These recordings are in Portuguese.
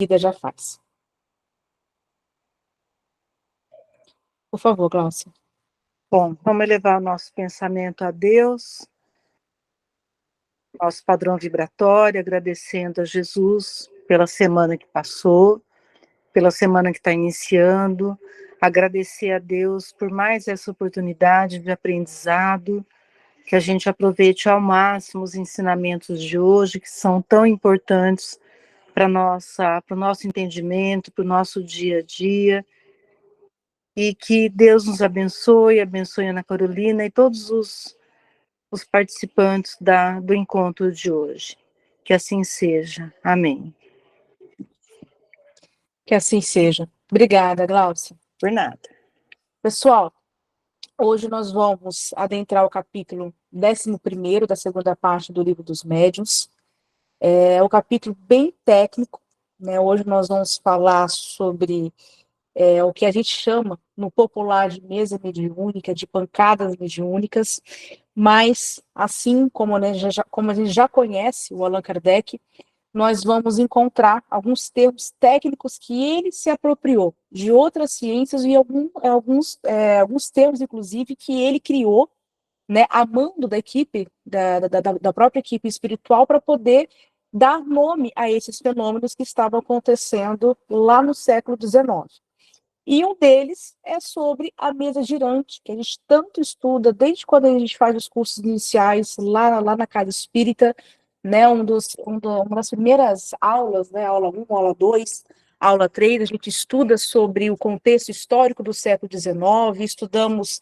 vida já faz. Por favor, Glaucia. Bom, vamos elevar o nosso pensamento a Deus, nosso padrão vibratório, agradecendo a Jesus pela semana que passou, pela semana que está iniciando, agradecer a Deus por mais essa oportunidade de aprendizado, que a gente aproveite ao máximo os ensinamentos de hoje, que são tão importantes para o nosso entendimento, para o nosso dia a dia, e que Deus nos abençoe, abençoe a Ana Carolina e todos os participantes do encontro de hoje. Que assim seja. Amém. Que assim seja. Obrigada, Glaucia. Por nada. Pessoal, hoje nós vamos adentrar o capítulo 11º da segunda parte do Livro dos Médiuns. É um capítulo bem técnico, né? Hoje nós vamos falar sobre o que a gente chama, no popular, de mesa mediúnica, de pancadas mediúnicas, mas, assim como, né, como a gente já conhece o Allan Kardec, nós vamos encontrar alguns termos técnicos que ele se apropriou de outras ciências e alguns termos, inclusive, que ele criou, né, a mando da equipe, da própria equipe espiritual, para poder dar nome a esses fenômenos que estavam acontecendo lá no século XIX. E um deles é sobre a mesa girante, que a gente tanto estuda desde quando a gente faz os cursos iniciais lá na Casa Espírita, né, uma das primeiras aulas, né, aula 1, aula 2, aula 3, a gente estuda sobre o contexto histórico do século XIX, estudamos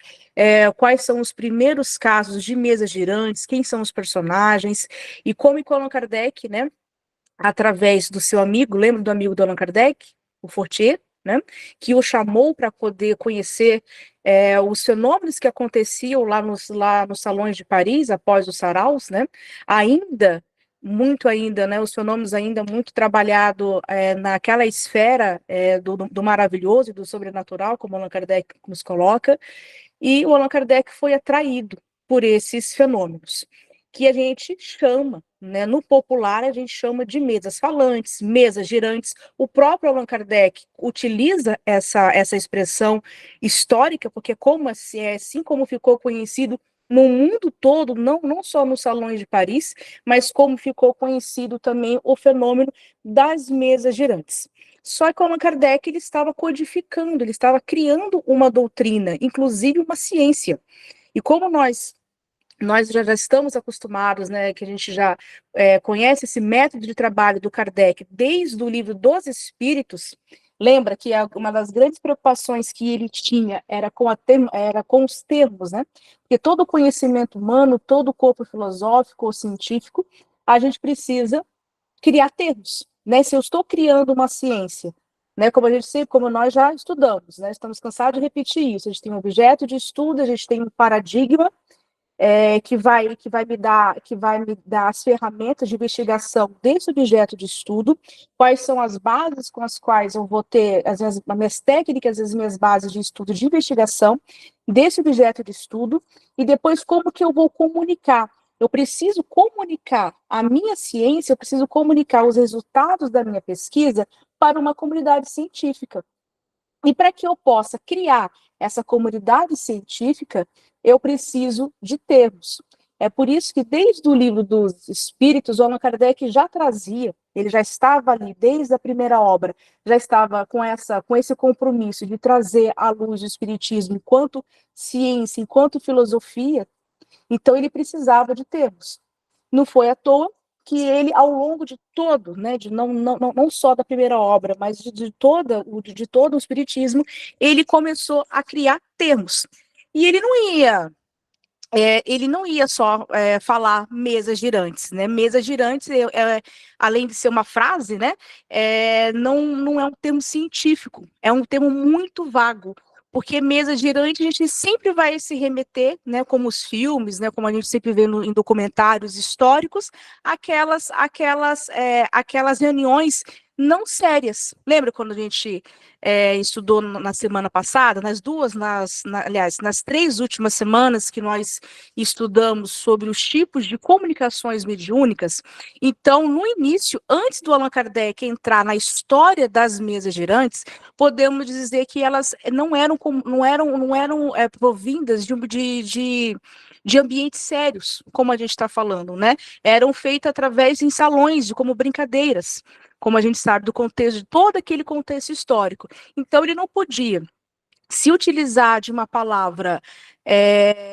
quais são os primeiros casos de mesas girantes, quem são os personagens, e como Allan Kardec, né, através do seu amigo, lembra do amigo do Allan Kardec, o Fortier, né, que o chamou para poder conhecer os fenômenos que aconteciam lá nos salões de Paris, após os saraus, né, né, os fenômenos ainda muito trabalhado naquela esfera do maravilhoso e do sobrenatural, como Allan Kardec nos coloca, e o Allan Kardec foi atraído por esses fenômenos, que a gente chama, né, no popular, a gente chama de mesas falantes, mesas girantes. O próprio Allan Kardec utiliza essa expressão histórica, porque assim como ficou conhecido no mundo todo, não só nos salões de Paris, mas como ficou conhecido também o fenômeno das mesas girantes. Só que o Allan Kardec ele estava codificando, ele estava criando uma doutrina, inclusive uma ciência. E como nós já estamos acostumados, né, que a gente já conhece esse método de trabalho do Kardec desde o Livro dos Espíritos, lembra que uma das grandes preocupações que ele tinha era com os termos, né? Porque todo conhecimento humano, todo corpo filosófico ou científico, a gente precisa criar termos, né? Se eu estou criando uma ciência, né, como nós já estudamos, né? Estamos cansados de repetir isso. A gente tem um objeto de estudo, a gente tem um paradigma que vai me dar as ferramentas de investigação desse objeto de estudo, quais são as bases com as quais eu vou ter as minhas técnicas, as minhas bases de estudo de investigação desse objeto de estudo, e depois como que eu vou comunicar. Eu preciso comunicar a minha ciência, eu preciso comunicar os resultados da minha pesquisa para uma comunidade científica. E para que eu possa criar essa comunidade científica, eu preciso de termos. É por isso que, desde o Livro dos Espíritos, o Allan Kardec já trazia, ele já estava ali, desde a primeira obra, já estava com esse compromisso de trazer à luz o Espiritismo enquanto ciência, enquanto filosofia, então ele precisava de termos. Não foi à toa que ele, ao longo de todo, né, não só da primeira obra, mas de todo o Espiritismo, ele começou a criar termos. E ele não ia só falar mesas girantes, né? Mesas girantes, além de ser uma frase, né, não é um termo científico, é um termo muito vago, porque mesa girante a gente sempre vai se remeter, né, como os filmes, né, como a gente sempre vê em documentários históricos, aquelas reuniões não sérias. Lembra quando a gente estudou na semana passada, aliás, nas 3 últimas semanas que nós estudamos sobre os tipos de comunicações mediúnicas? Então, no início, antes do Allan Kardec entrar na história das mesas girantes, podemos dizer que elas não eram provindas de ambientes sérios, como a gente está falando, né? Eram feitas através em salões, como brincadeiras, como a gente sabe do contexto, de todo aquele contexto histórico. Então, ele não podia se utilizar de uma palavra,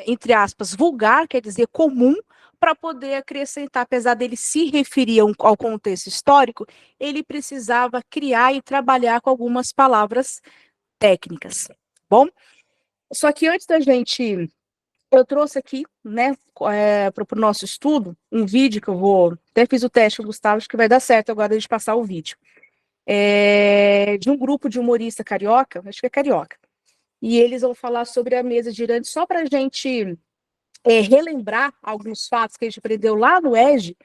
entre aspas, vulgar, quer dizer, comum, para poder acrescentar, apesar dele se referir ao contexto histórico, ele precisava criar e trabalhar com algumas palavras técnicas. Bom, só que antes da gente eu trouxe aqui, né, para o nosso estudo, um vídeo que eu vou. Até fiz o teste com o Gustavo, acho que vai dar certo agora a gente passar o vídeo. De um grupo de humorista carioca, acho que é carioca. E eles vão falar sobre a mesa girante, só para a gente relembrar alguns fatos que a gente aprendeu lá no EJE,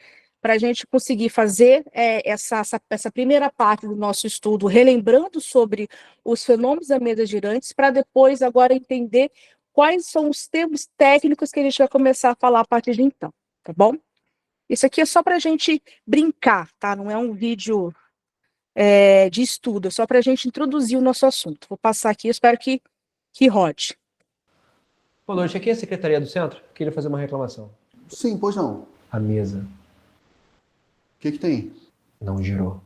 para a gente conseguir fazer essa primeira parte do nosso estudo, relembrando sobre os fenômenos da mesa girantes, para depois agora entender quais são os termos técnicos que a gente vai começar a falar a partir de então, tá bom? Isso aqui é só para a gente brincar, tá? Não é um vídeo de estudo, é só para a gente introduzir o nosso assunto. Vou passar aqui, eu espero que rode. Boa noite, aqui é a Secretaria do Centro. Queria fazer uma reclamação. Sim, pois não. A mesa O que tem? não girou.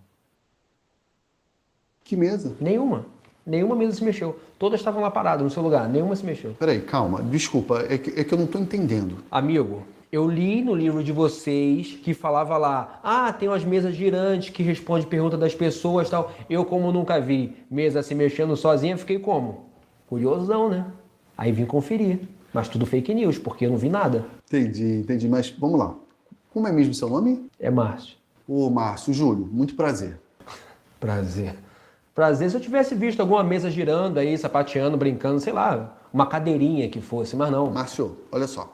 Que mesa? Nenhuma. Nenhuma mesa se mexeu. Todas estavam lá paradas no seu lugar. Nenhuma se mexeu. Peraí, calma. Desculpa, é que eu não tô entendendo. Amigo, eu li no livro de vocês que falava lá, tem umas mesas girantes que respondem pergunta das pessoas e tal. Eu, como nunca vi mesa se mexendo sozinha, fiquei como? Curiosão, né? Aí vim conferir. Mas tudo fake news, porque eu não vi nada. Entendi. Mas vamos lá. Como é mesmo seu nome? É Márcio. Ô, Márcio, Júlio, muito prazer. Prazer. Prazer se eu tivesse visto alguma mesa girando aí, sapateando, brincando, sei lá, uma cadeirinha que fosse, mas não. Márcio, olha só.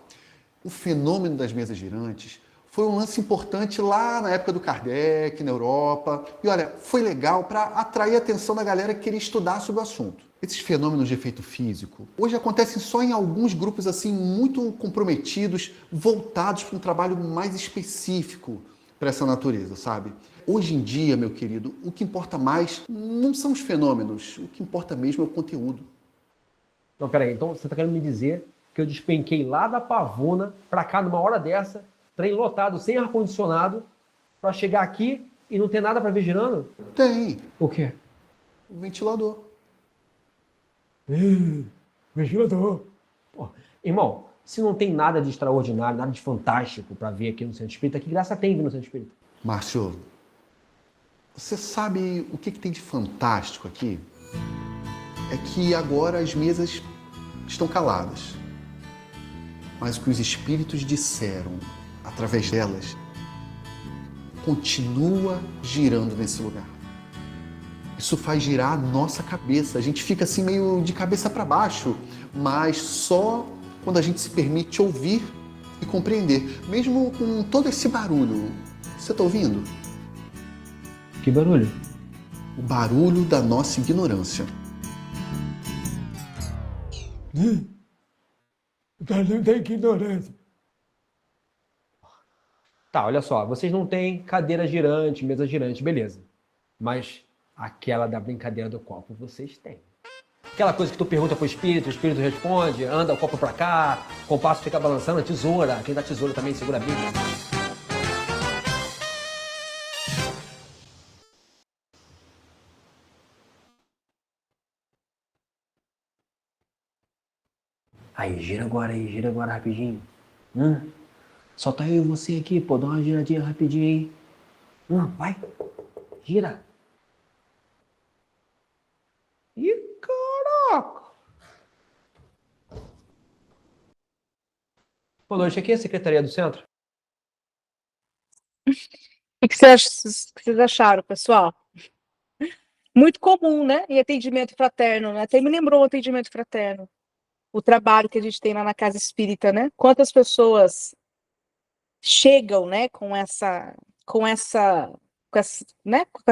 O fenômeno das mesas girantes foi um lance importante lá na época do Kardec, na Europa. E olha, foi legal para atrair a atenção da galera que queria estudar sobre o assunto. Esses fenômenos de efeito físico hoje acontecem só em alguns grupos assim muito comprometidos, voltados para um trabalho mais específico para essa natureza, sabe? Hoje em dia, meu querido, o que importa mais não são os fenômenos, o que importa mesmo é o conteúdo. Não, peraí, então você tá querendo me dizer que eu despenquei lá da Pavuna pra cá numa hora dessa, trem lotado, sem ar-condicionado, pra chegar aqui e não ter nada pra ver girando? Tem, O quê? o ventilador. Ventilador. Pô, irmão, se não tem nada de extraordinário, nada de fantástico pra ver aqui no Centro Espírita, que graça tem vir no Centro Espírita? Márcio, você sabe o que tem de fantástico aqui? É que agora as mesas estão caladas. Mas o que os espíritos disseram através delas continua girando nesse lugar. Isso faz girar a nossa cabeça. A gente fica assim meio de cabeça para baixo, mas só quando a gente se permite ouvir e compreender, mesmo com todo esse barulho. Você está ouvindo? Que barulho? O barulho da nossa ignorância. Não tem ignorância. Tá, olha só, vocês não têm cadeira girante, mesa girante, beleza. Mas aquela da brincadeira do copo vocês têm. Aquela coisa que tu pergunta pro espírito, o espírito responde, anda o copo pra cá, o compasso fica balançando, a tesoura, quem dá tesoura também segura a Bíblia. Aí, gira agora rapidinho. Só tá eu e você aqui, pô, dá uma giradinha rapidinho aí. Vai, gira. Ih, caraca. Boa noite, aqui é a Secretaria do Centro. O que vocês acharam, pessoal? Muito comum, né? Em atendimento fraterno, né? Até me lembrou o atendimento fraterno. O trabalho que a gente tem lá na Casa Espírita, né? Quantas pessoas chegam, né, com essa né, com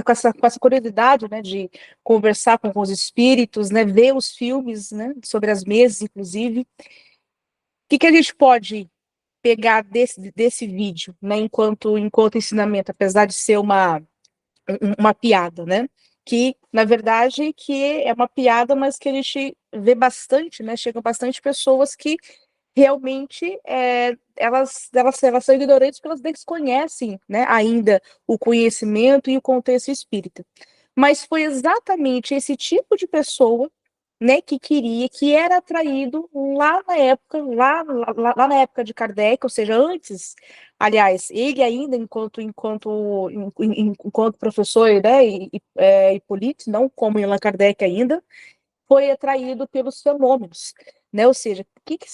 essa curiosidade, né, de conversar com os espíritos, né, ver os filmes, né, sobre as mesas, inclusive. O que a gente pode pegar desse vídeo, né, enquanto ensinamento, apesar de ser uma piada, né? Que, na verdade, que é uma piada, mas que a gente vê bastante, né? Chegam bastante pessoas que realmente elas são ignorantes porque elas desconhecem, né, ainda o conhecimento e o contexto espírita. Mas foi exatamente esse tipo de pessoa, né, que era atraído lá na época, lá na época de Kardec, ou seja, antes, aliás, ele ainda enquanto professor, né, Hipólito, não como Allan Kardec ainda, foi atraído pelos fenômenos, né, ou seja,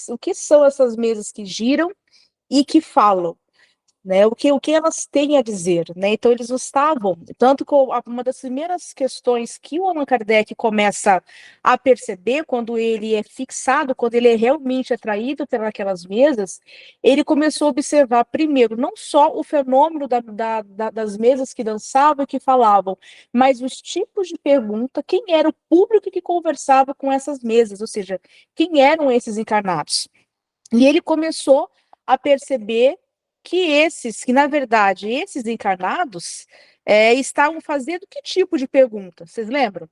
o que são essas mesas que giram e que falam? Né, o que elas têm a dizer, né? Então eles estavam, tanto que uma das primeiras questões que o Allan Kardec começa a perceber quando ele é fixado, quando ele é realmente atraído pelas mesas, ele começou a observar primeiro não só o fenômeno das mesas que dançavam e que falavam, mas os tipos de pergunta, quem era o público que conversava com essas mesas, ou seja, quem eram esses encarnados. E ele começou a perceber que na verdade, esses encarnados estavam fazendo que tipo de pergunta? Vocês lembram?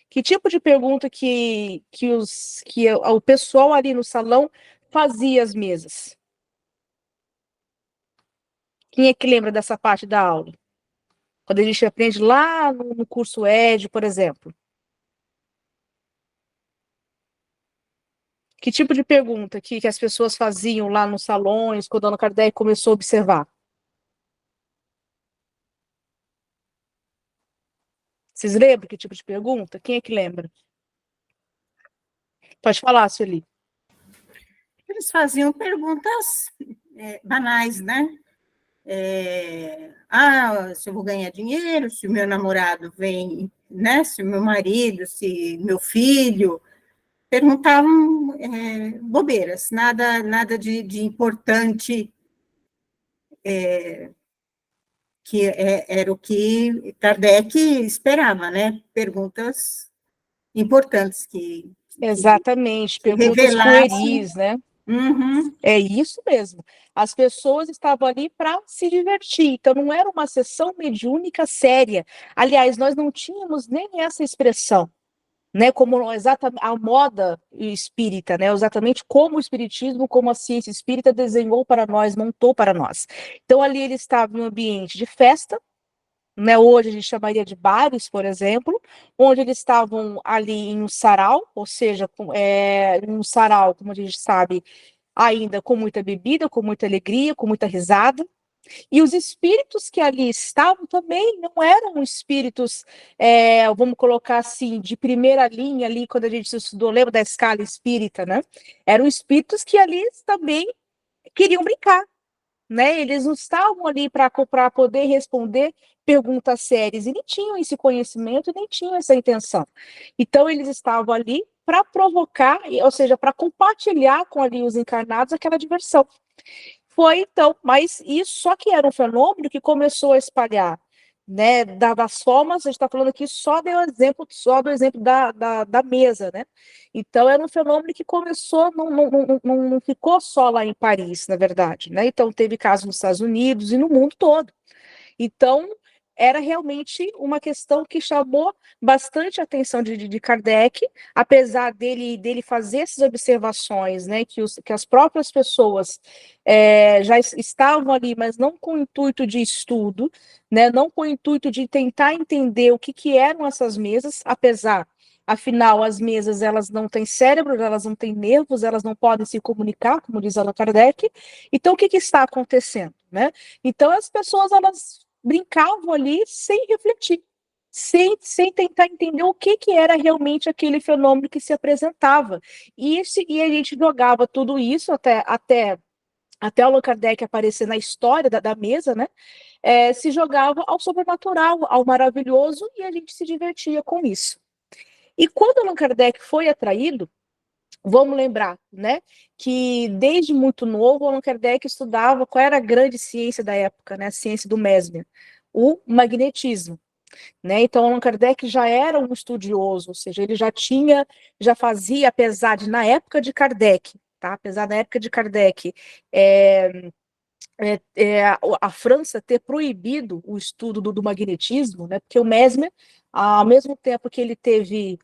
Que tipo de pergunta que o pessoal ali no salão fazia às mesas? Quem é que lembra dessa parte da aula? Quando a gente aprende lá no curso ED, por exemplo. Que tipo de pergunta que as pessoas faziam lá nos salões, quando Allan Kardec começou a observar? Vocês lembram que tipo de pergunta? Quem é que lembra? Pode falar, Sueli. Eles faziam perguntas banais, né? Se eu vou ganhar dinheiro, se o meu namorado vem, né? Se o meu marido, se meu filho, perguntavam bobeiras, nada de importante, que era o que Kardec esperava, né? Perguntas importantes que Exatamente, perguntas revelassem. pueris, né? Uhum. É isso mesmo. As pessoas estavam ali para se divertir, então não era uma sessão mediúnica séria. Aliás, nós não tínhamos nem essa expressão, né? Como exatamente a moda espírita, né? Exatamente como o espiritismo, como a ciência espírita desenhou para nós, montou para nós. Então ali ele estava em um ambiente de festa, né, hoje a gente chamaria de bares, por exemplo, onde eles estavam ali em um sarau, ou seja, em um sarau, como a gente sabe, ainda com muita bebida, com muita alegria, com muita risada. E os espíritos que ali estavam também não eram espíritos, vamos colocar assim, de primeira linha ali, quando a gente estudou, lembra da escala espírita, né? Eram espíritos que ali também queriam brincar, né? Eles não estavam ali para poder responder perguntas sérias e nem tinham esse conhecimento, nem tinham essa intenção. Então eles estavam ali para provocar, ou seja, para compartilhar com ali os encarnados aquela diversão. Foi então, mas isso só que era um fenômeno que começou a espalhar, né, das formas, a gente está falando aqui só do exemplo da mesa, né? Então era um fenômeno que começou, não ficou só lá em Paris, na verdade, né? Então teve casos nos Estados Unidos e no mundo todo. Então era realmente uma questão que chamou bastante a atenção de Kardec, apesar dele fazer essas observações, né, que as próprias pessoas já estavam ali, mas não com o intuito de estudo, né, não com o intuito de tentar entender o que eram essas mesas, apesar, afinal, as mesas elas não têm cérebro, elas não têm nervos, elas não podem se comunicar, como diz Allan Kardec. Então, o que está acontecendo, né? Então, as pessoas elas brincavam ali sem refletir, sem tentar entender o que era realmente aquele fenômeno que se apresentava. E a gente jogava tudo isso até Allan Kardec aparecer na história da mesa, né? Se jogava ao sobrenatural, ao maravilhoso, e a gente se divertia com isso. E quando Allan Kardec foi atraído, vamos lembrar, né, que desde muito novo Allan Kardec estudava qual era a grande ciência da época, né, a ciência do Mesmer, o magnetismo. Né? Então, Allan Kardec já era um estudioso, ou seja, ele já fazia, apesar de, na época de Kardec, tá? Apesar da época de Kardec, a França ter proibido o estudo do magnetismo, né? Porque o Mesmer, ao mesmo tempo que ele teve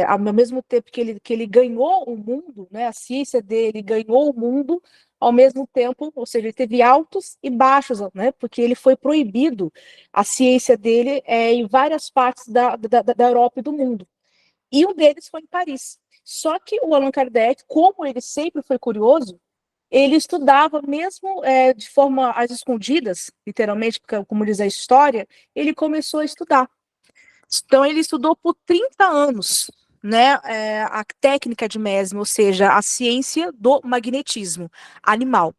ao mesmo tempo que ele ganhou o mundo, né, a ciência dele ganhou o mundo, ao mesmo tempo, ou seja, ele teve altos e baixos, né, porque ele foi proibido, a ciência dele em várias partes da Europa e do mundo. E um deles foi em Paris. Só que o Allan Kardec, como ele sempre foi curioso, ele estudava mesmo de forma às escondidas, literalmente, como diz a história, ele começou a estudar. Então, ele estudou por 30 anos, né, a técnica de Mesmer, ou seja, a ciência do magnetismo animal.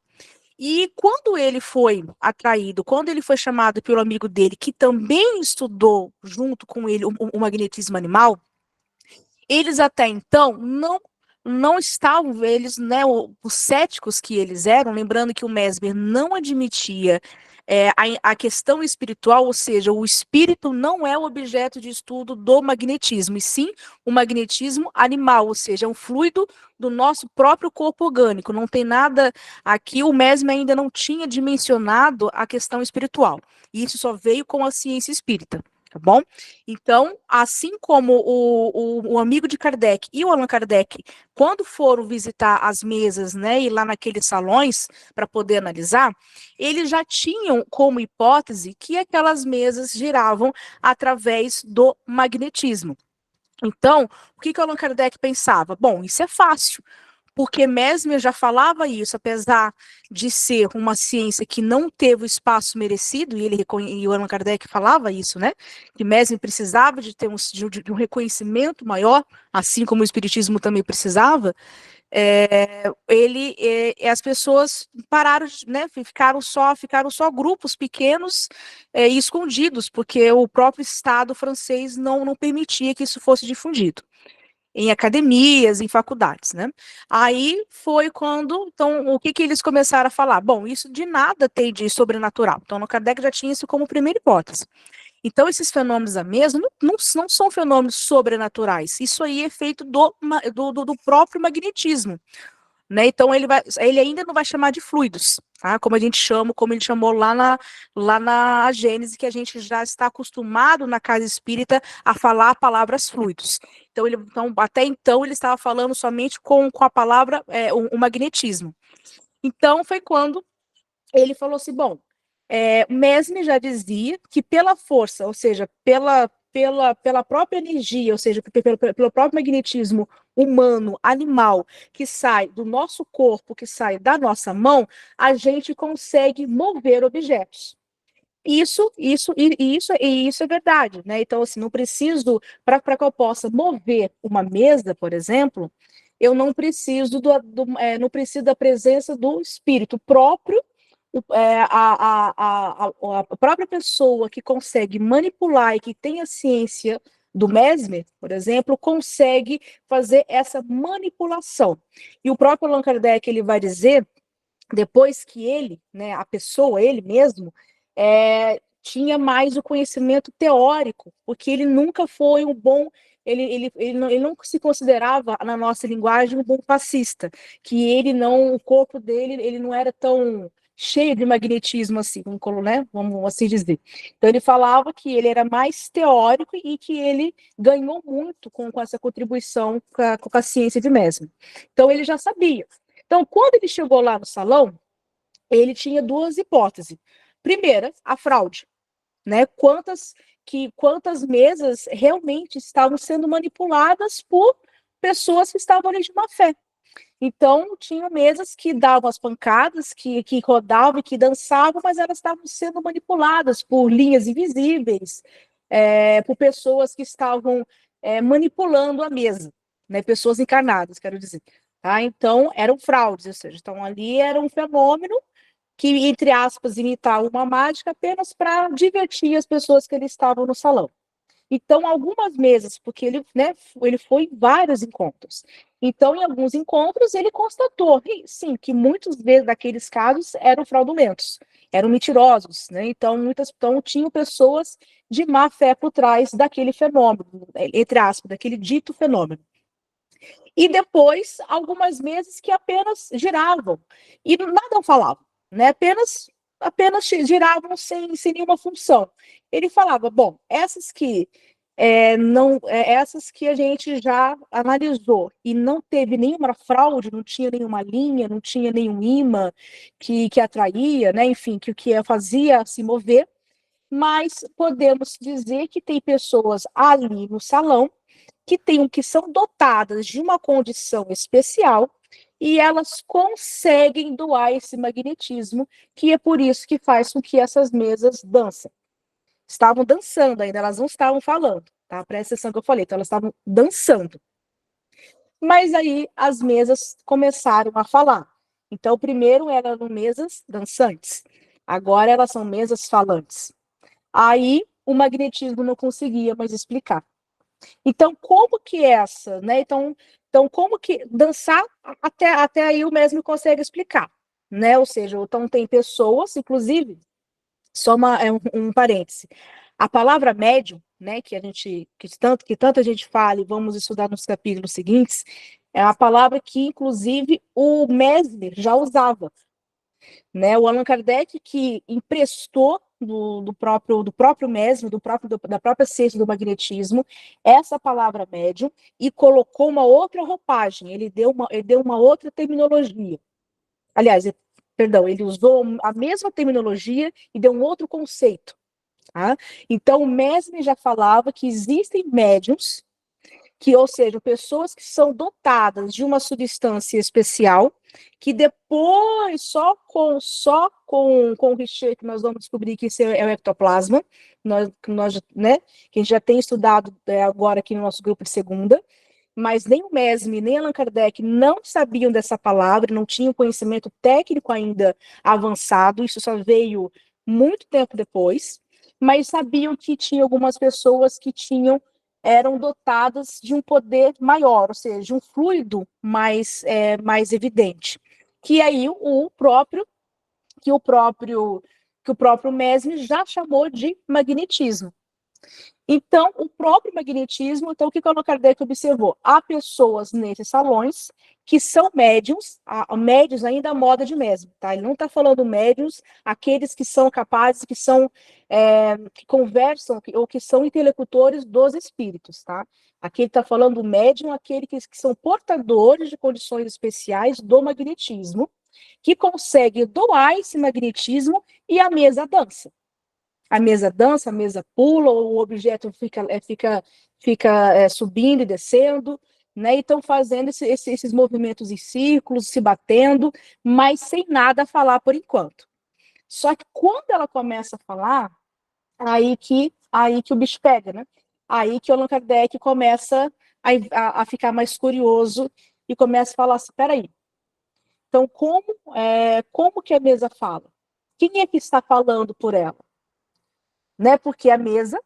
E quando ele foi atraído, quando ele foi chamado pelo amigo dele, que também estudou junto com ele o magnetismo animal, eles até então não estavam, eles, né, os céticos que eles eram, lembrando que o Mesmer não admitia a questão espiritual, ou seja, o espírito não é o objeto de estudo do magnetismo, e sim o magnetismo animal, ou seja, é um fluido do nosso próprio corpo orgânico, não tem nada aqui, o Mesmer ainda não tinha dimensionado a questão espiritual, e isso só veio com a ciência espírita. Tá bom? Então, assim como o amigo de Kardec e o Allan Kardec, quando foram visitar as mesas, né, e lá naqueles salões para poder analisar, eles já tinham como hipótese que aquelas mesas giravam através do magnetismo. Então, o que o Allan Kardec pensava? Bom, isso é fácil, porque Mesmer já falava isso, apesar de ser uma ciência que não teve o espaço merecido, e o Allan Kardec falava isso, né? Que Mesmer precisava de ter de um reconhecimento maior, assim como o Espiritismo também precisava. As pessoas pararam, né? Ficaram só grupos pequenos e escondidos, porque o próprio Estado francês não permitia que isso fosse difundido em academias, em faculdades, né? Aí foi quando, então, o que eles começaram a falar? Bom, isso de nada tem de sobrenatural. Então, no Kardec já tinha isso como primeira hipótese. Então, esses fenômenos da mesa não são fenômenos sobrenaturais. Isso aí é feito do próprio magnetismo. Né? Então, ele ainda não vai chamar de fluidos, tá? Como ele chamou lá na Gênese, que a gente já está acostumado na casa espírita a falar palavras fluidos. Então, até então, ele estava falando somente com a palavra, o magnetismo. Então, foi quando ele falou assim, bom, Mesmer já dizia que pela força, ou seja, pela própria energia, ou seja, pelo próprio magnetismo humano, animal, que sai do nosso corpo, que sai da nossa mão, a gente consegue mover objetos. Isso é verdade, né? Então, assim, não preciso, para que eu possa mover uma mesa, por exemplo, eu não preciso não preciso da presença do espírito próprio, a própria pessoa que consegue manipular e que tem a ciência do Mesmer, por exemplo, consegue fazer essa manipulação. E o próprio Allan Kardec, ele vai dizer, depois que ele, né, a pessoa, ele mesmo, tinha mais o conhecimento teórico, porque ele nunca foi um bom, ele não se considerava, na nossa linguagem, um bom fascista, que o corpo dele, ele não era tão cheio de magnetismo assim, né, vamos assim dizer. Então ele falava que ele era mais teórico e que ele ganhou muito com essa contribuição com a ciência de Mesmer. Então ele já sabia. Então, quando ele chegou lá no salão, ele tinha duas hipóteses. Primeira, a fraude, né? Quantas mesas realmente estavam sendo manipuladas por pessoas que estavam ali de má fé. Então, tinham mesas que davam as pancadas, que rodavam e que dançavam, mas elas estavam sendo manipuladas por linhas invisíveis, por pessoas que estavam manipulando a mesa, né? Pessoas encarnadas, quero dizer. Tá? Então, eram fraudes, ou seja, então ali era um fenômeno que, entre aspas, imitava uma mágica apenas para divertir as pessoas que ali estavam no salão. Então, algumas mesas, porque ele, né, ele foi em vários encontros. Então, em alguns encontros, ele constatou, sim, que muitos daqueles casos eram fraudulentos, eram mentirosos, né? Então tinham pessoas de má fé por trás daquele fenômeno, entre aspas, daquele dito fenômeno. E depois, algumas mesas que apenas giravam e nada falavam, né? Apenas giravam sem nenhuma função. Ele falava, bom, essas que essas que a gente já analisou e não teve nenhuma fraude, não tinha nenhuma linha, não tinha nenhum imã que atraía, né? Enfim, que o que fazia se mover, mas podemos dizer que tem pessoas ali no salão que são dotadas de uma condição especial e elas conseguem doar esse magnetismo, que é por isso que faz com que essas mesas dancem. Estavam dançando ainda, elas não estavam falando, tá? Presta atenção que eu falei, então elas estavam dançando. Mas aí as mesas começaram a falar. Então, primeiro eram mesas dançantes, agora elas são mesas falantes. Aí o magnetismo não conseguia mais explicar. Então, como que essa, né? Então como que dançar até aí o mesmo consegue explicar, né? Ou seja, então tem pessoas, inclusive, só um parêntese. A palavra médium, né, que tanto a gente fala e vamos estudar nos capítulos seguintes, é uma palavra que, inclusive, o Mesmer já usava, né? O Allan Kardec que emprestou do próprio Mesmer, da própria ciência do magnetismo, essa palavra médium, e colocou uma outra roupagem, ele deu uma outra terminologia. Aliás, perdão, ele usou a mesma terminologia e deu um outro conceito. Tá? Então, o Mesmer já falava que existem médiums, ou seja, pessoas que são dotadas de uma substância especial, que depois, só com o recheio, que nós vamos descobrir que isso é o ectoplasma, né, que a gente já tem estudado agora aqui no nosso grupo de segunda, mas nem o Mesmer, nem Allan Kardec não sabiam dessa palavra, não tinham conhecimento técnico ainda avançado, isso só veio muito tempo depois, mas sabiam que tinha algumas pessoas que eram dotadas de um poder maior, ou seja, de um fluido mais evidente, que aí o próprio Mesmer já chamou de magnetismo. Então, o próprio magnetismo, então, o que o Allan Kardec observou? Há pessoas nesses salões que são médiums, médiums ainda à moda de Mesmer, tá? Ele não está falando médiums, aqueles que são capazes, que conversam, ou que são interlocutores dos espíritos, tá? Aqui ele está falando médium, aqueles que são portadores de condições especiais do magnetismo, que conseguem doar esse magnetismo e a mesa dança. A mesa dança, a mesa pula, o objeto fica subindo e descendo, né? E estão fazendo esses movimentos em círculos, se batendo, mas sem nada falar por enquanto. Só que quando ela começa a falar, aí que o bicho pega, né? Aí que o Allan Kardec começa a ficar mais curioso e começa a falar assim, peraí, então como que a mesa fala? Quem é que está falando por ela? Né? Porque a mesa,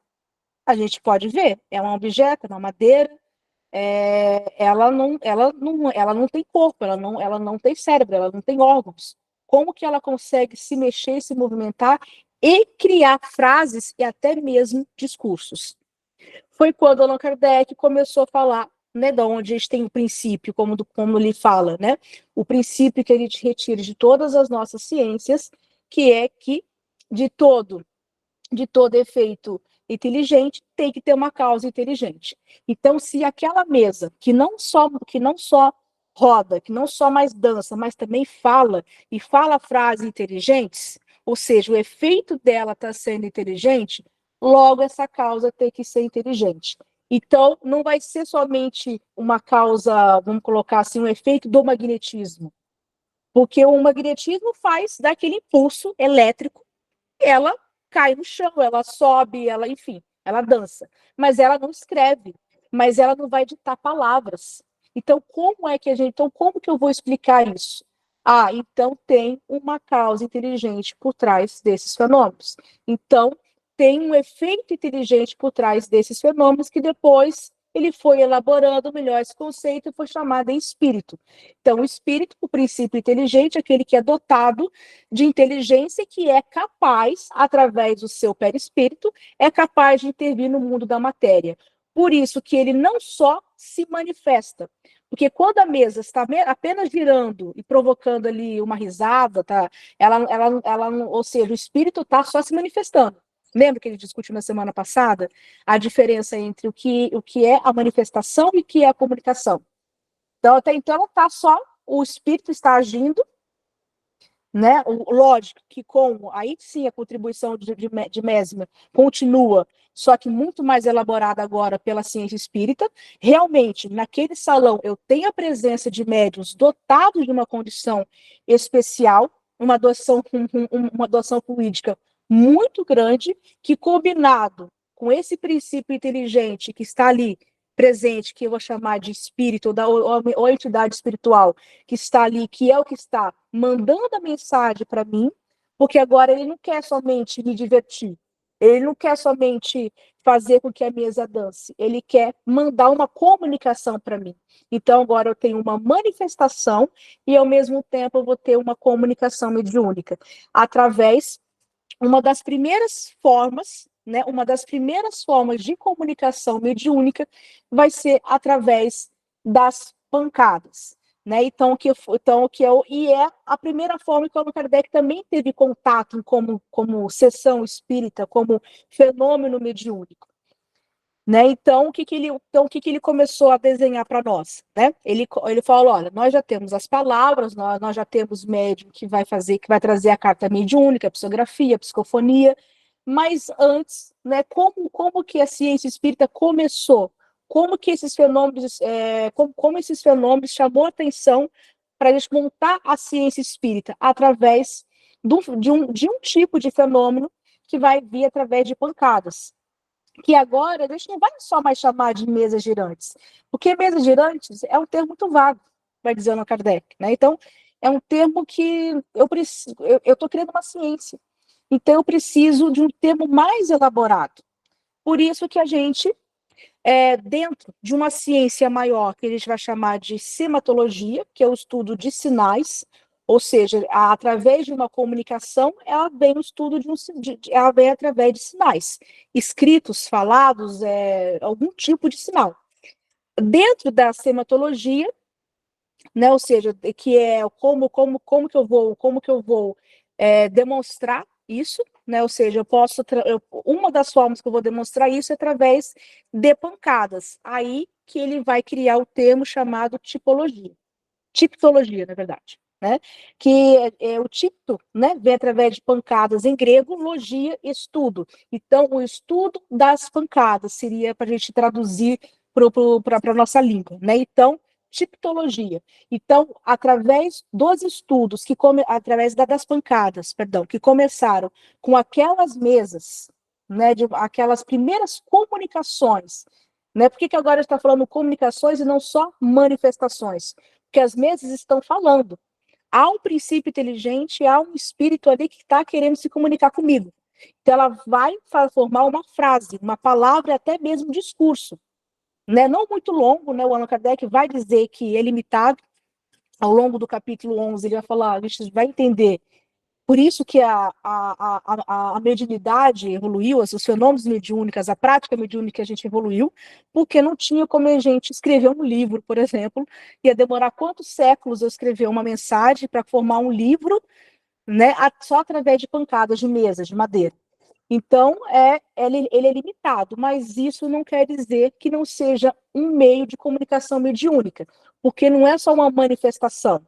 a gente pode ver, é um objeto, é uma madeira, ela não tem corpo, ela não tem cérebro, ela não tem órgãos. Como que ela consegue se mexer, se movimentar e criar frases e até mesmo discursos? Foi quando Allan Kardec começou a falar, né, de onde a gente tem o princípio, como ele fala, né? O princípio que a gente retira de todas as nossas ciências, que é que de todo efeito inteligente tem que ter uma causa inteligente. Então, se aquela mesa que não só roda, que não só mais dança, mas também fala e fala frases inteligentes, ou seja, o efeito dela está sendo inteligente, logo essa causa tem que ser inteligente. Então, não vai ser somente uma causa, vamos colocar assim, um efeito do magnetismo, porque o magnetismo faz daquele impulso elétrico, ela cai no chão, ela sobe, enfim, ela dança. Mas ela não escreve, mas ela não vai ditar palavras. Então, como que eu vou explicar isso? Então tem uma causa inteligente por trás desses fenômenos. Então, tem um efeito inteligente por trás desses fenômenos que depois ele foi elaborando melhor esse conceito e foi chamado de espírito. Então, o espírito, o princípio inteligente, é aquele que é dotado de inteligência, que é capaz, através do seu perispírito, é capaz de intervir no mundo da matéria. Por isso que ele não só se manifesta, porque quando a mesa está apenas girando e provocando ali uma risada, tá? Ou seja, o espírito está só se manifestando. Lembra que ele discutiu na semana passada a diferença entre o que é a manifestação e o que é a comunicação? Então, até então, não está só o espírito está agindo, né? Lógico que aí sim a contribuição de Mesmer continua, só que muito mais elaborada agora pela ciência espírita. Realmente, naquele salão, eu tenho a presença de médiuns dotados de uma condição especial, uma doação fluídica muito grande, que combinado com esse princípio inteligente que está ali presente, que eu vou chamar de espírito, ou entidade espiritual, que está ali, que é o que está mandando a mensagem para mim, porque agora ele não quer somente me divertir, ele não quer somente fazer com que a mesa dance, ele quer mandar uma comunicação para mim. Então, agora eu tenho uma manifestação e, ao mesmo tempo, eu vou ter uma comunicação mediúnica, através uma das primeiras formas, né, uma das primeiras formas de comunicação mediúnica vai ser através das pancadas, né? Então, e é a primeira forma que o Allan Kardec também teve contato como sessão espírita, como fenômeno mediúnico. Né? Então, o que ele começou a desenhar para nós? Né? Ele falou, olha, nós já temos as palavras, nós já temos médium que vai trazer a carta mediúnica, a psicografia, a psicofonia, mas antes, né, como que a ciência espírita começou? Como que esses fenômenos, como esses fenômenos chamou a atenção para a gente montar a ciência espírita através de um tipo de fenômeno que vai vir através de pancadas. Que agora a gente não vai só mais chamar de mesas girantes, porque mesas girantes é um termo muito vago, vai dizer Allan Kardec, né? Então, é um termo que eu estou criando uma ciência, então eu preciso de um termo mais elaborado. Por isso que a gente, dentro de uma ciência maior, que a gente vai chamar de sematologia, que é o estudo de sinais, ou seja, através de uma comunicação, ela vem no estudo ela vem através de sinais, escritos, falados, algum tipo de sinal. Dentro da sematologia, né, ou seja, que é como que eu vou demonstrar isso, né, ou seja, uma das formas que eu vou demonstrar isso é através de pancadas. Aí que ele vai criar o termo chamado tipologia, na verdade. Né, que o tipto, né, vem através de pancadas em grego, logia, estudo. Então, o estudo das pancadas seria para a gente traduzir para a nossa língua. Né? Então, tiptologia. Então, através dos estudos, através das pancadas, perdão, que começaram com aquelas mesas, né, aquelas primeiras comunicações. Né? Por que agora está falando comunicações e não só manifestações? Porque as mesas estão falando. Há um princípio inteligente, há um espírito ali que está querendo se comunicar comigo. Então, ela vai formar uma frase, uma palavra, até mesmo um discurso. Né? Não muito longo, né? O Allan Kardec vai dizer que é limitado. Ao longo do capítulo 11, ele vai falar, a gente vai entender. Por isso que a mediunidade evoluiu, os fenômenos mediúnicos, a prática mediúnica a gente evoluiu, porque não tinha como a gente escrever um livro, por exemplo, ia demorar quantos séculos eu escrever uma mensagem para formar um livro, né, só através de pancadas de mesas, de madeira. Então, ele é limitado, mas isso não quer dizer que não seja um meio de comunicação mediúnica, porque não é só uma manifestação.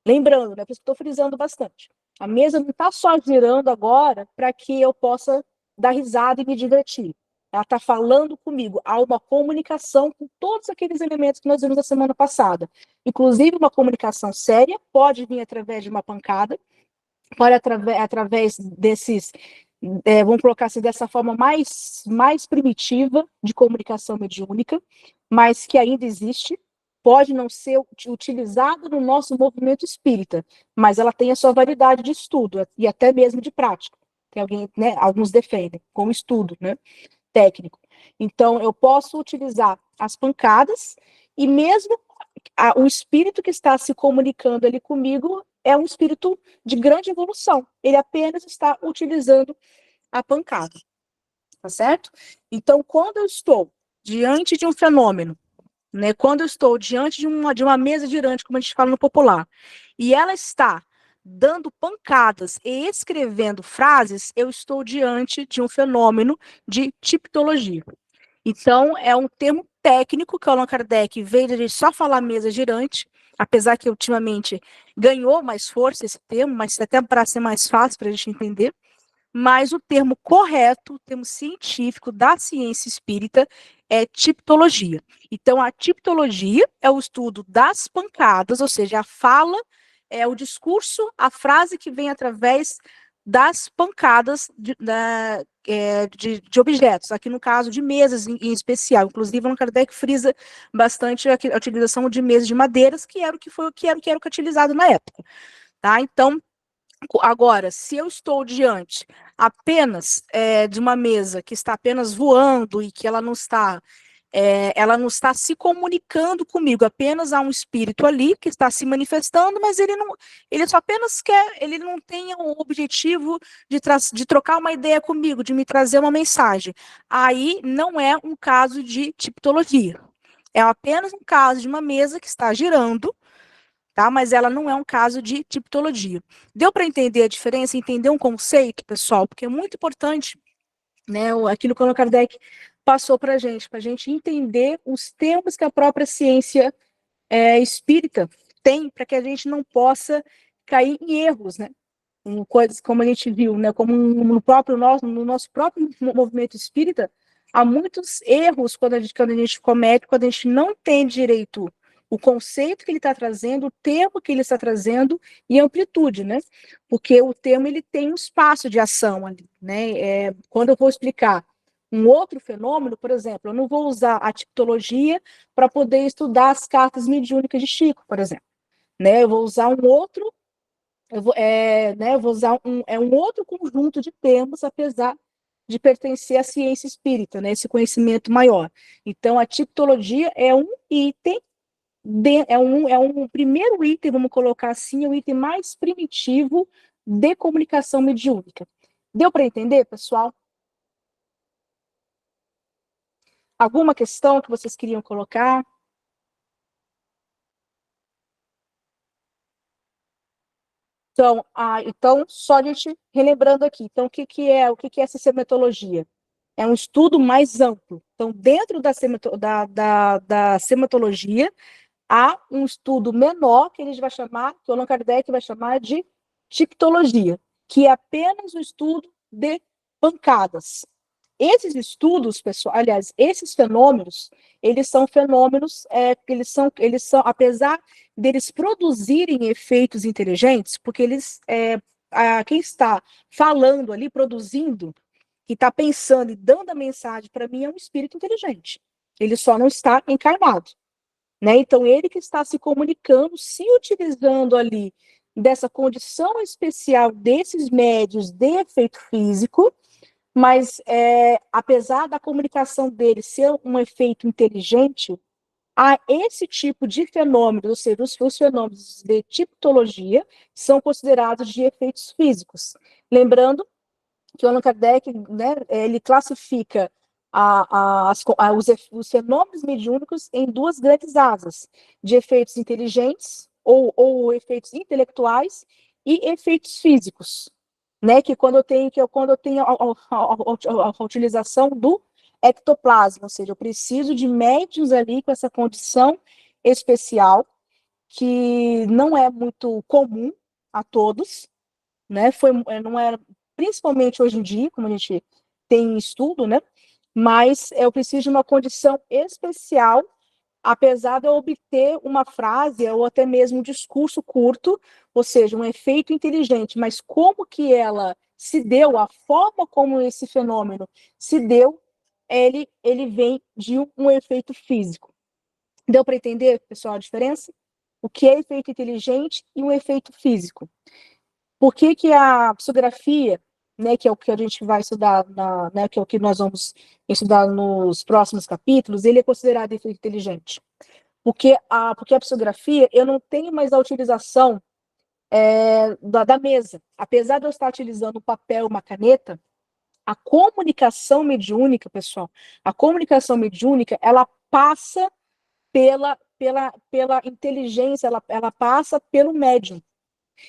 Lembrando, né, por isso que estou frisando bastante. A mesa não está só girando agora para que eu possa dar risada e me divertir. Ela está falando comigo. Há uma comunicação com todos aqueles elementos que nós vimos na semana passada. Inclusive, uma comunicação séria pode vir através de uma pancada, pode através desses, vamos colocar assim, dessa forma mais primitiva de comunicação mediúnica, mas que ainda existe. Pode não ser utilizada no nosso movimento espírita, mas ela tem a sua validade de estudo e até mesmo de prática. Tem alguém, né, alguns defendem, como estudo, né, técnico. Então, eu posso utilizar as pancadas e mesmo o espírito que está se comunicando ali comigo é um espírito de grande evolução. Ele apenas está utilizando a pancada, tá certo? Então, quando eu estou diante de um fenômeno, né, quando eu estou diante de uma mesa girante, como a gente fala no popular, e ela está dando pancadas e escrevendo frases, eu estou diante de um fenômeno de tipologia. Então, é um termo técnico que o Allan Kardec veio de só falar mesa girante, apesar que ultimamente ganhou mais força esse termo, mas até para ser mais fácil para a gente entender. Mas o termo correto, o termo científico da ciência espírita é tipologia. Então, a tipologia é o estudo das pancadas, ou seja, a fala, é o discurso, a frase que vem através das pancadas de objetos, aqui no caso de mesas em especial. Inclusive, Allan Kardec frisa bastante a utilização de mesas de madeiras, que era o que era utilizado na época. Tá? Então, agora, se eu estou diante apenas de uma mesa que está apenas voando e que ela não está se comunicando comigo, apenas há um espírito ali que está se manifestando, mas ele só apenas ele não tem o objetivo de trocar uma ideia comigo, de me trazer uma mensagem. Aí não é um caso de tipologia. É apenas um caso de uma mesa que está girando, tá? Mas ela não é um caso de tipologia. Deu para entender a diferença, entender um conceito, pessoal? Porque é muito importante, né, aquilo que o Allan Kardec passou para a gente entender os termos que a própria ciência espírita tem, para que a gente não possa cair em erros, né? Em coisas como a gente viu, né? Como no nosso próprio movimento espírita, há muitos erros quando a gente comete, quando a gente não entende direito o conceito que ele está trazendo, o termo que ele está trazendo e a amplitude, né? Porque o termo ele tem um espaço de ação ali, né? Quando eu vou explicar um outro fenômeno, por exemplo, eu não vou usar a tipologia para poder estudar as cartas mediúnicas de Chico, por exemplo, né? Eu vou usar um outro, eu vou usar um outro conjunto de termos, apesar de pertencer à ciência espírita, né? Esse conhecimento maior. Então, a tipologia é um item é um primeiro item, vamos colocar assim, é o item mais primitivo de comunicação mediúnica. Deu para entender, pessoal? Alguma questão que vocês queriam colocar? Então, só a gente relembrando aqui. Então, o que é essa sematologia? É um estudo mais amplo. Então, dentro da sematologia, há um estudo menor que que o Allan Kardec vai chamar de tipologia, que é apenas o estudo de pancadas. Esses estudos, pessoal, aliás, esses fenômenos, eles são fenômenos apesar deles produzirem efeitos inteligentes, porque quem está falando ali, produzindo, que está pensando e dando a mensagem para mim é um espírito inteligente. Ele só não está encarnado. Né? Então, ele que está se comunicando, se utilizando ali dessa condição especial desses médios de efeito físico, mas apesar da comunicação dele ser um efeito inteligente, há esse tipo de fenômenos, ou seja, os fenômenos de tipologia são considerados de efeitos físicos. Lembrando que o Allan Kardec, né, ele classifica os fenômenos mediúnicos em duas grandes asas, de efeitos inteligentes ou efeitos intelectuais e efeitos físicos, né, que quando eu tenho a utilização do ectoplasma, ou seja, eu preciso de médiuns ali com essa condição especial, que não é muito comum a todos, né, não era, principalmente hoje em dia, como a gente tem estudo, né, mas eu preciso de uma condição especial, apesar de eu obter uma frase ou até mesmo um discurso curto, ou seja, um efeito inteligente, mas como que ela se deu, a forma como esse fenômeno se deu, ele vem de um efeito físico. Deu para entender, pessoal, a diferença? O que é efeito inteligente e um efeito físico? Por que a psicografia né, que é o que a gente vai estudar, né, que é o que nós vamos estudar nos próximos capítulos, ele é considerado efeito inteligente. Porque a psicografia, eu não tenho mais a utilização da mesa. Apesar de eu estar utilizando um papel, uma caneta, a comunicação mediúnica, pessoal, a comunicação mediúnica, ela passa pela inteligência, ela passa pelo médium.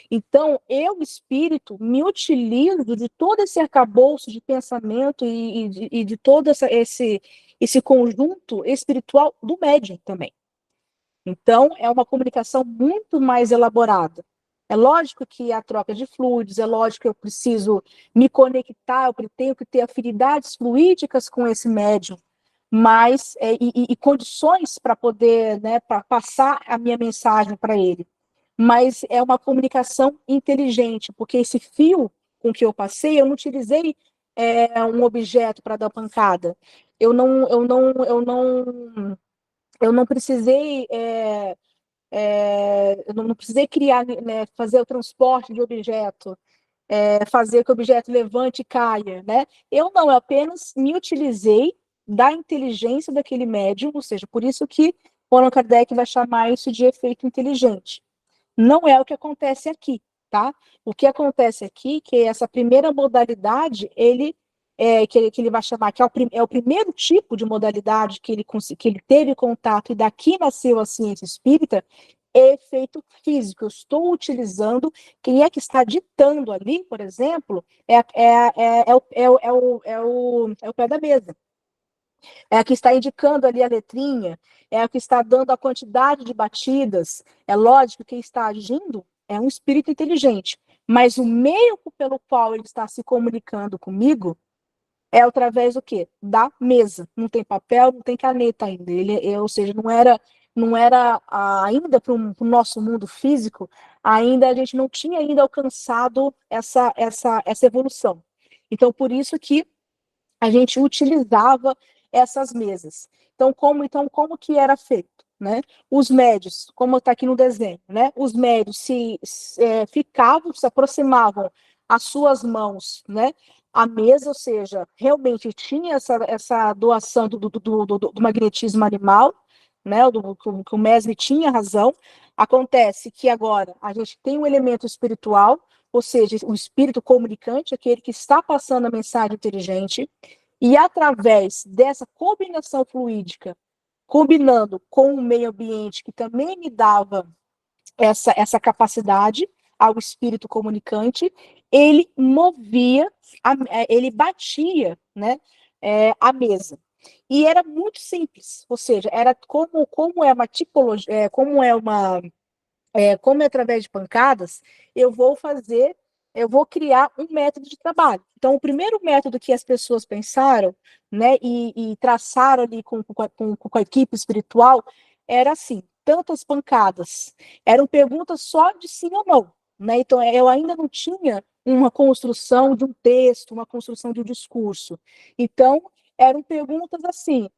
Então, eu, espírito, me utilizo de todo esse arcabouço de pensamento e de todo esse conjunto espiritual do médium também. Então, é uma comunicação muito mais elaborada. É lógico que a troca de fluidos, é lógico que eu preciso me conectar, eu tenho que ter afinidades fluídicas com esse médium, mas e condições para poder, né, para passar a minha mensagem para ele. Mas é uma comunicação inteligente, porque esse fio com que eu passei, eu não utilizei um objeto para dar pancada. Eu não precisei eu não precisei criar, né, fazer o transporte de objeto, fazer que o objeto levante e caia, né? Eu apenas me utilizei da inteligência daquele médium, ou seja, por isso que o Allan Kardec vai chamar isso de efeito inteligente. Não é o que acontece aqui, tá? O que acontece aqui, que essa primeira modalidade, que ele vai chamar, que é o primeiro tipo de modalidade que ele teve contato, e daqui nasceu a ciência espírita, é efeito físico. Eu estou utilizando, quem é que está ditando ali, por exemplo, o pé da mesa. É a que está indicando ali a letrinha, é a que está dando a quantidade de batidas. É lógico que quem está agindo é um espírito inteligente, mas o meio pelo qual ele está se comunicando comigo é através do quê? Da mesa. Não tem papel, não tem caneta ainda. Ou seja, não era ainda para o nosso mundo físico, ainda a gente não tinha ainda alcançado essa evolução. Então, por isso que a gente utilizava essas mesas. Então, como que era feito? Né? Os médios, como está aqui no desenho, né? Os médios se aproximavam as suas mãos, né? A mesa, ou seja, realmente tinha essa doação do magnetismo animal, né? Que o Mesmer tinha razão. Acontece que agora a gente tem um elemento espiritual, ou seja, o espírito comunicante, aquele que está passando a mensagem inteligente, e através dessa combinação fluídica, combinando com o meio ambiente, que também me dava essa capacidade ao espírito comunicante, ele movia, ele batia, né, a mesa. E era muito simples, ou seja, era como é uma tipologia, como é através de pancadas, eu vou criar um método de trabalho. Então, o primeiro método que as pessoas pensaram, né, e traçaram ali com a equipe espiritual, era assim, tantas pancadas. Eram perguntas só de sim ou não, né? Então, eu ainda não tinha uma construção de um texto, uma construção de um discurso. Então, eram perguntas assim,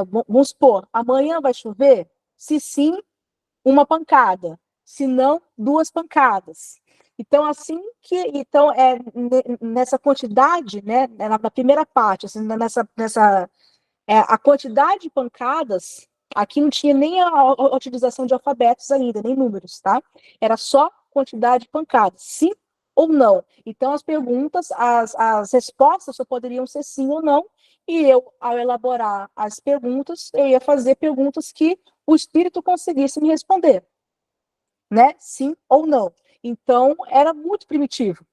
vamos supor, amanhã vai chover? Se sim, uma pancada, se não, duas pancadas. Então, nessa quantidade, né, na primeira parte, assim, a quantidade de pancadas, aqui não tinha nem a utilização de alfabetos ainda, nem números, tá? Era só quantidade de pancadas, sim ou não. Então, as perguntas, as respostas só poderiam ser sim ou não, e eu, ao elaborar as perguntas, eu ia fazer perguntas que o espírito conseguisse me responder, né? Sim ou não. Então, era muito primitivo,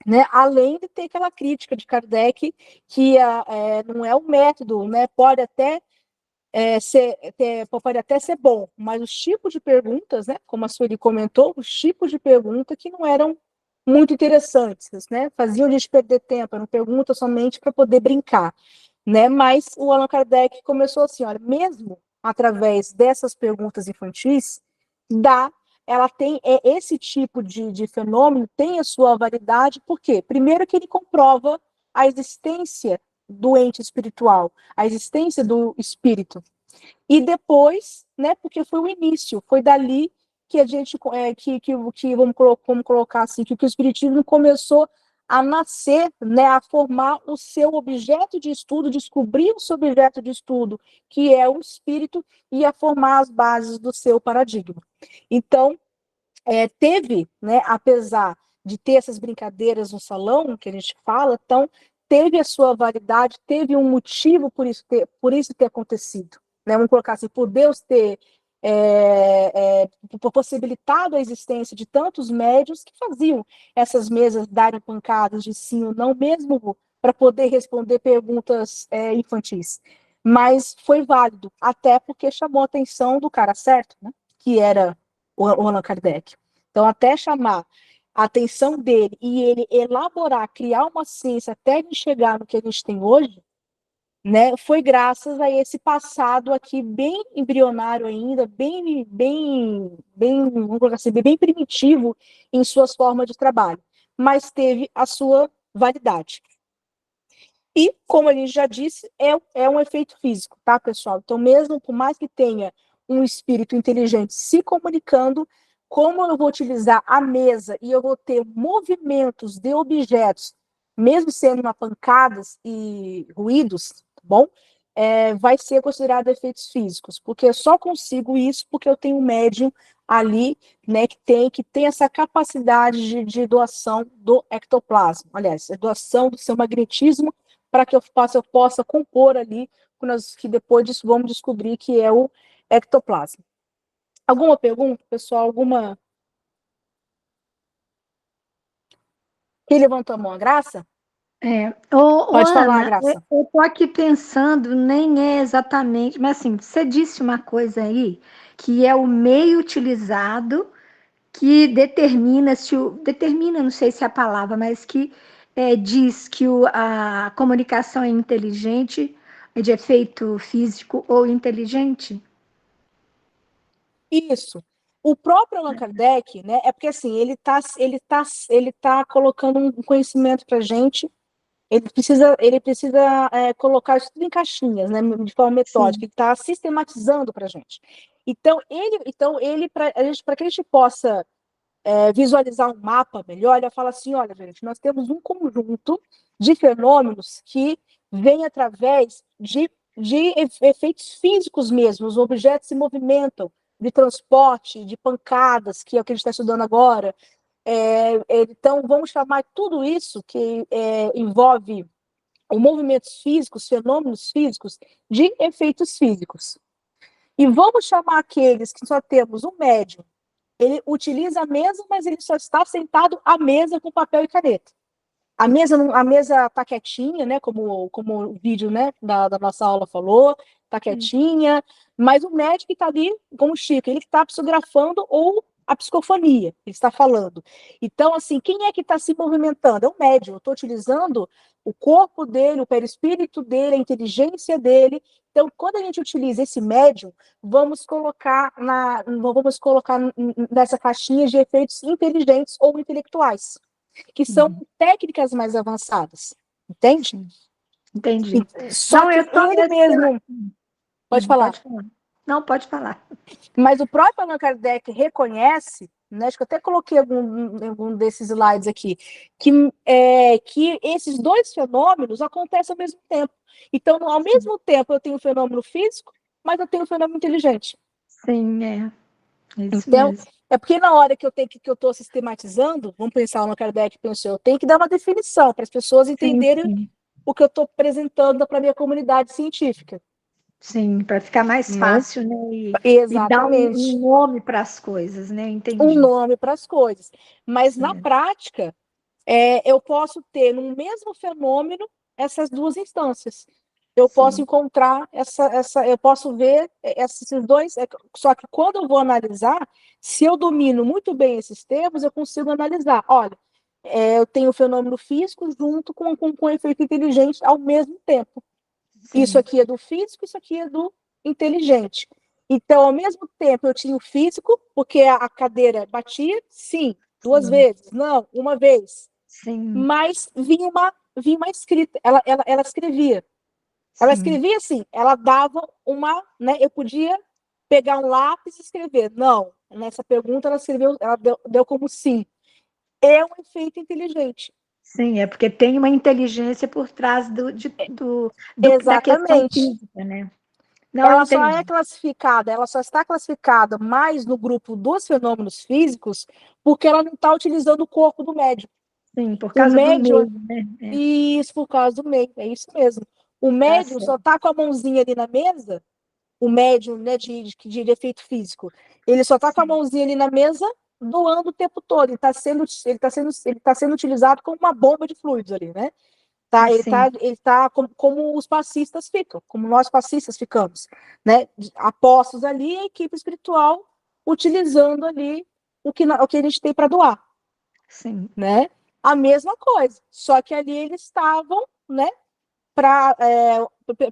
né? Além de ter aquela crítica de Kardec, que não é o método, né? Pode até ser bom, mas os tipos de perguntas, né? Como a Sueli comentou, os tipos de perguntas que não eram muito interessantes, né? Faziam a gente perder tempo, eram perguntas somente para poder brincar, né? Mas o Allan Kardec começou assim, olha, mesmo através dessas perguntas infantis, ela tem esse tipo de fenômeno tem a sua validade, por quê? Primeiro que ele comprova a existência do ente espiritual, a existência do espírito. E depois, né, porque foi o início, foi dali que a gente, vamos colocar assim, que o espiritismo começou a nascer, né, a formar o seu objeto de estudo, descobrir o seu objeto de estudo, que é o espírito, e a formar as bases do seu paradigma. Então, teve, né, apesar de ter essas brincadeiras no salão, que a gente fala, então, teve a sua validade, teve um motivo por isso ter acontecido. Né? Vamos colocar assim, por Deus ter possibilitado a existência de tantos médios que faziam essas mesas darem pancadas de sim ou não, mesmo para poder responder perguntas infantis. Mas foi válido, até porque chamou a atenção do cara certo, né? Que era o Allan Kardec. Então, até chamar a atenção dele e ele elaborar, criar uma ciência até de chegar no que a gente tem hoje, né, foi graças a esse passado aqui bem embrionário ainda, bem, vamos colocar assim, bem primitivo em suas formas de trabalho, mas teve a sua validade. E, como a gente já disse, é um efeito físico, tá, pessoal? Então, mesmo por mais que tenha um espírito inteligente se comunicando, como eu vou utilizar a mesa e eu vou ter movimentos de objetos, mesmo sendo uma pancadas e ruídos, tá bom? Vai ser considerado efeitos físicos, porque eu só consigo isso porque eu tenho um médium ali, né, que tem essa capacidade de doação do ectoplasma, aliás, doação do seu magnetismo para que eu possa compor ali, que depois disso vamos descobrir que é o ectoplasma. Alguma pergunta, pessoal? Alguma? Quem levantou a mão, a Graça? Pode falar, Ana, Graça. eu estou aqui pensando, nem é exatamente, mas assim, você disse uma coisa aí, que é o meio utilizado que determina, determina, não sei se é a palavra, mas que diz que a comunicação é inteligente, é de efeito físico ou inteligente? Isso. O próprio Allan Kardec, né, é porque assim, ele tá colocando um conhecimento para a gente. Ele precisa colocar isso tudo em caixinhas, né, de forma metódica. Ele está sistematizando para a gente. Então, para que a gente possa visualizar um mapa melhor, ele fala assim, olha, gente, nós temos um conjunto de fenômenos que vem através de efeitos físicos mesmo, os objetos se movimentam, de transporte, de pancadas, que é o que a gente está estudando agora. Então, vamos chamar tudo isso que envolve os movimentos físicos, fenômenos físicos, de efeitos físicos. E vamos chamar aqueles que só temos um médium, ele utiliza a mesa, mas ele só está sentado à mesa com papel e caneta. A mesa tá quietinha, né? Como o vídeo, né, da nossa aula falou, tá quietinha, mas o médico está ali, como o Chico, ele está psicografando ou a psicofonia, ele está falando. Então, assim, quem é que está se movimentando? É o médium. Eu estou utilizando o corpo dele, o perispírito dele, a inteligência dele. Então, quando a gente utiliza esse médium, vamos colocar nessa caixinha de efeitos inteligentes ou intelectuais, que são técnicas mais avançadas, entende? Entendi. Só Não, que ele mesmo... Pode falar. Não, pode falar. Mas o próprio Allan Kardec reconhece, né, acho que eu até coloquei algum desses slides aqui, que esses dois fenômenos acontecem ao mesmo tempo. Então, ao mesmo tempo, eu tenho um fenômeno físico, mas eu tenho um fenômeno inteligente. Sim, é isso então, mesmo. É porque na hora que eu estou sistematizando, vamos pensar, Allan Kardec pensou, eu tenho que dar uma definição para as pessoas entenderem o que eu estou apresentando para a minha comunidade científica. Sim, para ficar mais fácil, né? Exatamente. E dar um nome para as coisas, né? Entendi. Um nome para as coisas. Mas, na prática, eu posso ter no mesmo fenômeno essas duas instâncias. Eu posso encontrar eu posso ver esses dois, só que quando eu vou analisar, se eu domino muito bem esses termos, eu consigo analisar. Olha, eu tenho o fenômeno físico junto com o efeito inteligente ao mesmo tempo. Sim. Isso aqui é do físico, isso aqui é do inteligente. Então, ao mesmo tempo, eu tinha o físico, porque a cadeira batia, sim, duas vezes, não, uma vez. Sim. Mas vinha uma escrita, ela escrevia. Ela escrevia assim, ela dava uma, né, eu podia pegar um lápis e escrever. Não, nessa pergunta ela escreveu, ela deu como sim. É um efeito inteligente. Sim, é porque tem uma inteligência por trás da questão Exatamente. física, né? Não, eu entendi. Ela só está classificada mais no grupo dos fenômenos físicos porque ela não está utilizando o corpo do médium. Sim, por O causa do médium, meio, né? isso por causa do meio, é isso mesmo. O Tá médium só certo. está com a mãozinha ali na mesa, o médium, né, de efeito físico, ele só está com a Sim, mãozinha ali na mesa, doando o tempo todo. Ele tá sendo utilizado como uma bomba de fluidos ali, né? Tá, sim, ele tá como os passistas ficam, como nós passistas ficamos, né? Apostos ali, a equipe espiritual utilizando ali o que a gente tem para doar, sim. né? A mesma coisa, só que ali eles estavam, né?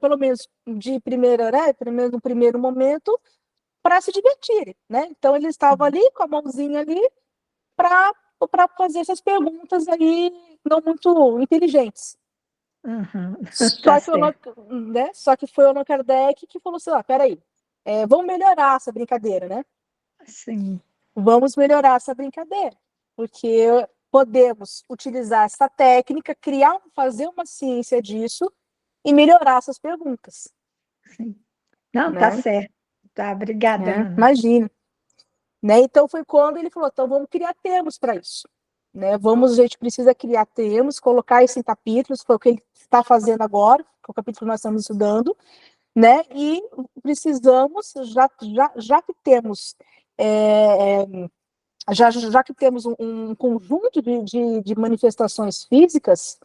Pelo menos de primeira, né? No primeiro momento, para se divertirem, né? Então eles estavam Sim. ali com a mãozinha ali para fazer essas perguntas ali não muito inteligentes. Uhum. Tá Só que, certo. né? Só que foi o Allan Kardec que falou assim: ó, peraí, vamos melhorar essa brincadeira, né? Sim, Vamos melhorar essa brincadeira, porque podemos utilizar essa técnica, fazer uma ciência disso e melhorar essas perguntas, sim. Não, tá né? certo. Tá, obrigada, Ana. Imagina, né? Então foi quando ele falou: então vamos criar termos para isso. Né, a gente precisa criar termos, colocar isso em capítulos, foi o que ele está fazendo agora, que é o capítulo que nós estamos estudando, né? E precisamos, já que temos é, já que temos um conjunto de manifestações físicas,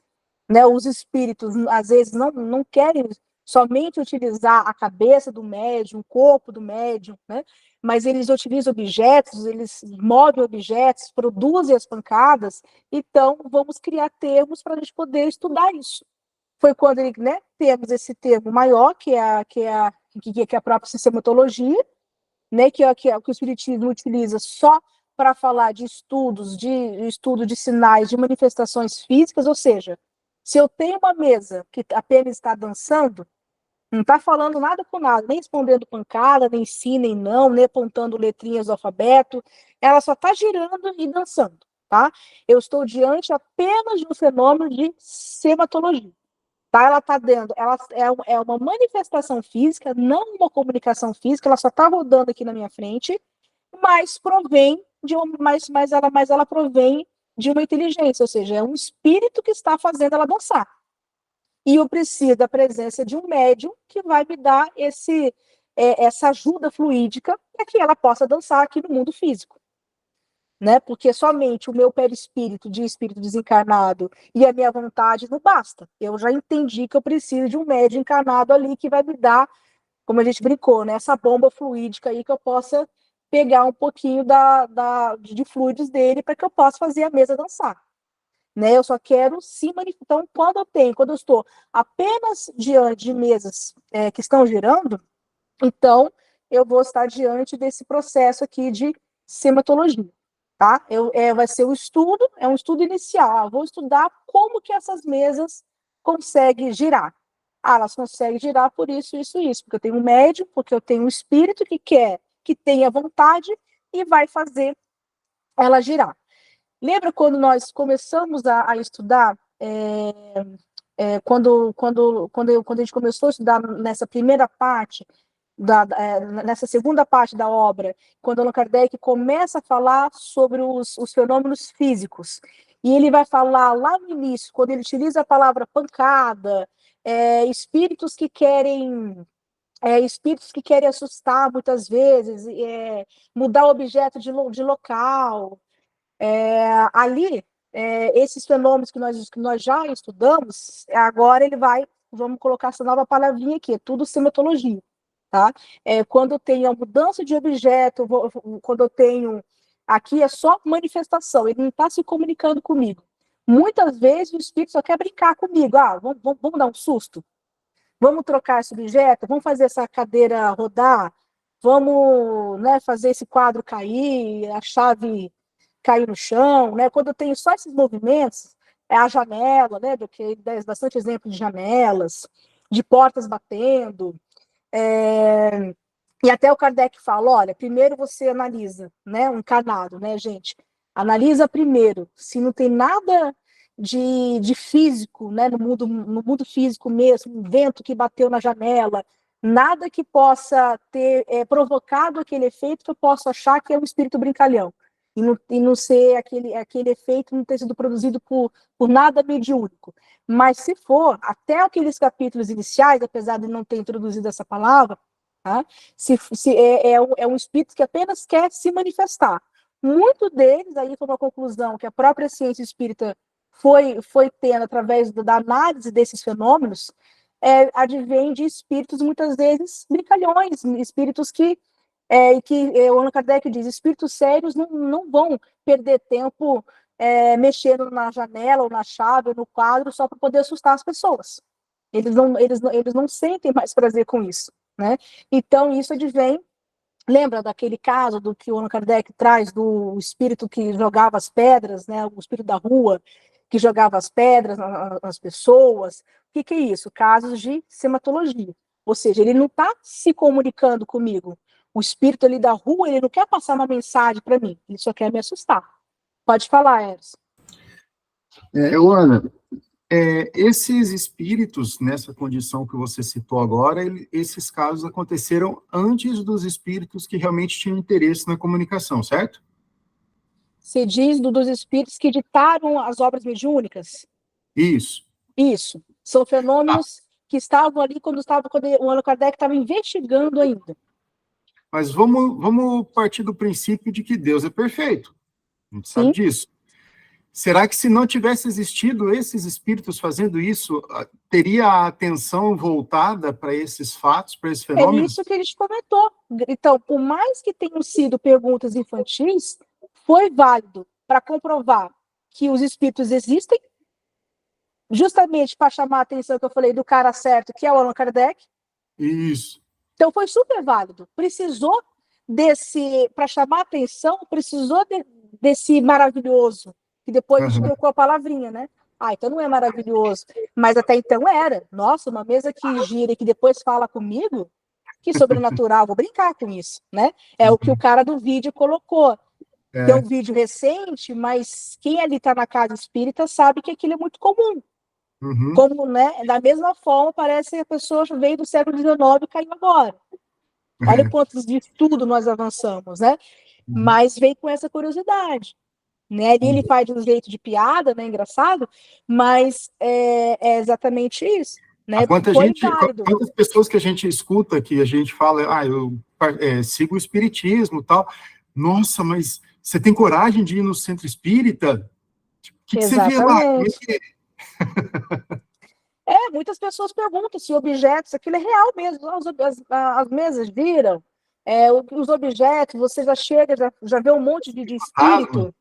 né? Os espíritos às vezes não querem somente utilizar a cabeça do médium, o corpo do médium, né? Mas eles utilizam objetos, eles movem objetos, produzem as pancadas, então vamos criar termos para a gente poder estudar isso. Foi quando ele, né, temos esse termo maior, que é a própria sistematologia, né, que o Espiritismo utiliza só para falar de estudo de sinais, de manifestações físicas, ou seja, se eu tenho uma mesa que apenas está dançando, não está falando nada com nada, nem respondendo pancada, nem sim, nem não, nem apontando letrinhas do alfabeto, ela só está girando e dançando, tá? Eu estou diante apenas de um fenômeno de sematologia. Tá? Ela está dentro, ela é uma manifestação física, não uma comunicação física, ela só está rodando aqui na minha frente, mas provém de uma, mas ela provém de uma inteligência, ou seja, é um espírito que está fazendo ela dançar. E eu preciso da presença de um médium que vai me dar essa ajuda fluídica para que ela possa dançar aqui no mundo físico. Né? Porque somente o meu perispírito de espírito desencarnado e a minha vontade não basta. Eu já entendi que eu preciso de um médium encarnado ali que vai me dar, como a gente brincou, né? Essa bomba fluídica aí que eu possa pegar um pouquinho de fluidos dele para que eu possa fazer a mesa dançar. Né? Eu só quero se manifestar. Então, quando eu estou apenas diante de mesas que estão girando, então eu vou estar diante desse processo aqui de sematologia. Tá? Vai ser um estudo inicial. Vou estudar como que essas mesas conseguem girar. Elas conseguem girar por isso, isso, isso. Porque eu tenho um médium, porque eu tenho um espírito que tenha vontade e vai fazer ela girar. Lembra quando nós começamos a estudar, quando a gente começou a estudar nessa primeira parte, nessa segunda parte da obra, quando Allan Kardec começa a falar sobre os fenômenos físicos, e ele vai falar lá no início, quando ele utiliza a palavra pancada, espíritos que querem assustar muitas vezes, mudar o objeto de local, ali, esses fenômenos que nós já estudamos, agora vamos colocar essa nova palavrinha aqui, é tudo sematologia, tá? Quando eu tenho a mudança de objeto, quando eu tenho, aqui é só manifestação, ele não está se comunicando comigo. Muitas vezes o espírito só quer brincar comigo, vamos dar um susto, vamos trocar esse objeto, vamos fazer essa cadeira rodar, vamos, né, fazer esse quadro cair, a chave cair no chão, né? Quando eu tenho só esses movimentos, é a janela, né? Que dá bastante exemplo de janelas, de portas batendo, e até o Kardec fala, olha, primeiro você analisa, né? Um encarnado, né, gente? Analisa primeiro, se não tem nada de físico, né, no mundo físico mesmo, um vento que bateu na janela, nada que possa ter provocado aquele efeito que eu posso achar que é um espírito brincalhão, e não ser aquele efeito, não ter sido produzido por nada mediúnico. Mas se for, até aqueles capítulos iniciais, apesar de não ter introduzido essa palavra, tá? É um espírito que apenas quer se manifestar. Muito deles, aí foi uma conclusão que a própria ciência espírita foi tendo através da análise desses fenômenos, advém de espíritos muitas vezes brincalhões, espíritos que o Allan Kardec diz, espíritos sérios não vão perder tempo mexendo na janela ou na chave ou no quadro só para poder assustar as pessoas. Eles não sentem mais prazer com isso, né? Então isso advém. Lembra daquele caso do que o Allan Kardec traz do espírito que jogava as pedras, né? O espírito da rua que jogava as pedras nas pessoas? O que é isso? Casos de sematologia. Ou seja, ele não está se comunicando comigo. O espírito ali da rua, ele não quer passar uma mensagem para mim, ele só quer me assustar. Pode falar, Eros. Ana, esses espíritos, nessa condição que você citou agora, esses casos aconteceram antes dos espíritos que realmente tinham interesse na comunicação, certo? Você diz dos espíritos que ditaram as obras mediúnicas? Isso. Isso. São fenômenos que estavam ali quando o Allan Kardec estava investigando ainda. Mas vamos partir do princípio de que Deus é perfeito. A gente sabe disso. Será que se não tivesse existido esses espíritos fazendo isso, teria a atenção voltada para esses fatos, para esses fenômenos? É isso que a gente comentou. Então, por mais que tenham sido perguntas infantis, foi válido para comprovar que os espíritos existem, justamente para chamar a atenção que eu falei do cara certo, que é o Allan Kardec. Isso. Então, foi super válido. Precisou para chamar a atenção, precisou desse maravilhoso, que depois a gente trocou a palavrinha, né? Então não é maravilhoso. Mas até então era. Nossa, uma mesa que gira e que depois fala comigo, que sobrenatural, vou brincar com isso, né? É o que o cara do vídeo colocou. É um vídeo recente, mas quem ali está na casa espírita sabe que aquilo é muito comum. Como, né? Da mesma forma, parece que a pessoa veio do século XIX e caiu agora. Olha quantos de estudo nós avançamos, né? Mas veio com essa curiosidade. Né? Ali ele faz de um jeito de piada, né? Engraçado, mas é exatamente isso. Né? Quantas pessoas que a gente escuta que a gente fala, eu sigo o espiritismo e tal. Nossa, mas você tem coragem de ir no centro espírita? O que você vê lá? Muitas pessoas perguntam se objetos, aquilo é real mesmo. As mesas viram, os objetos, você já chega, já vê um monte de espírito,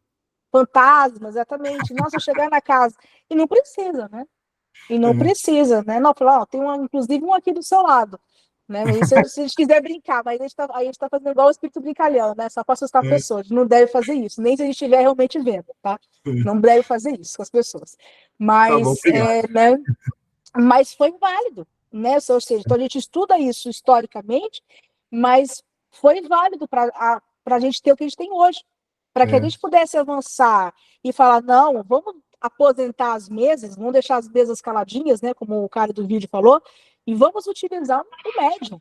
fantasma, exatamente. Nossa, chegar na casa. E não precisa, né? Precisa, né? Não, falar, tem inclusive um aqui do seu lado. Né? Se a gente quiser brincar, mas a gente tá fazendo igual o espírito brincalhão, né? Só para assustar pessoas. Não deve fazer isso, nem se a gente estiver realmente vendo, tá? Não deve fazer isso com as pessoas. Mas, né? Mas foi válido, né? Ou seja, então a gente estuda isso historicamente, mas foi válido para a gente ter o que a gente tem hoje. Para que a gente pudesse avançar e falar, não, vamos aposentar as mesas, vamos deixar as mesas caladinhas, né? Como o cara do vídeo falou, e vamos utilizar o médium.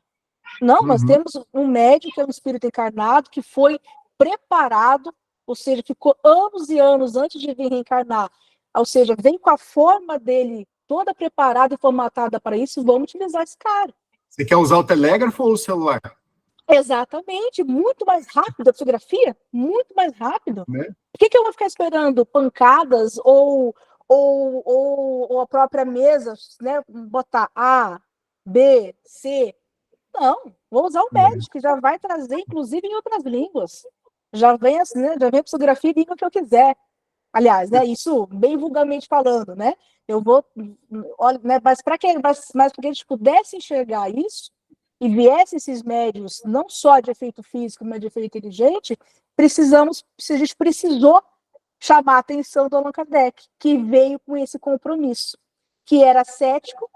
Não, nós temos um médium que é um espírito encarnado, que foi preparado, ou seja, ficou anos e anos antes de vir reencarnar, ou seja, vem com a forma dele toda preparada e formatada para isso, vamos utilizar esse cara. Você quer usar o telégrafo ou o celular? Exatamente, muito mais rápido a fotografia, muito mais rápido. Né? Por que eu vou ficar esperando pancadas ou a própria mesa, né, botar A, B, C? Não, vou usar o médico, que já vai trazer, inclusive, em outras línguas. Já vem a fotografia em língua que eu quiser. Aliás, né, isso bem vulgarmente falando, né? Eu vou, olha, né, mas para que a gente pudesse enxergar isso, e viessem esses médios, não só de efeito físico, mas de efeito inteligente, a gente precisou chamar a atenção do Allan Kardec, que veio com esse compromisso, que era cético,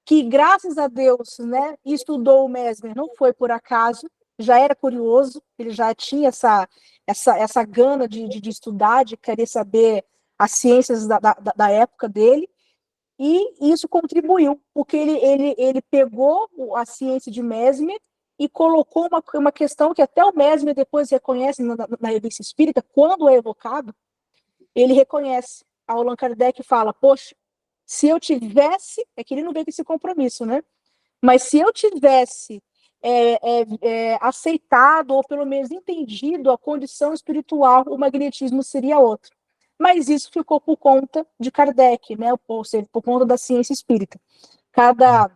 que, graças a Deus, né, estudou o Mesmer, não foi por acaso, já era curioso, ele já tinha essa gana de estudar, de querer saber as ciências da época dele, e isso contribuiu, porque ele pegou a ciência de Mesmer e colocou uma questão que até o Mesmer depois reconhece na Revista Espírita, quando é evocado, ele reconhece. Allan Kardec fala, poxa, se eu tivesse, é que ele não veio com esse compromisso, né? Mas se eu tivesse aceitado, ou pelo menos entendido a condição espiritual, o magnetismo seria outro. Mas isso ficou por conta de Kardec, né? Ou seja, por conta da ciência espírita. Cada,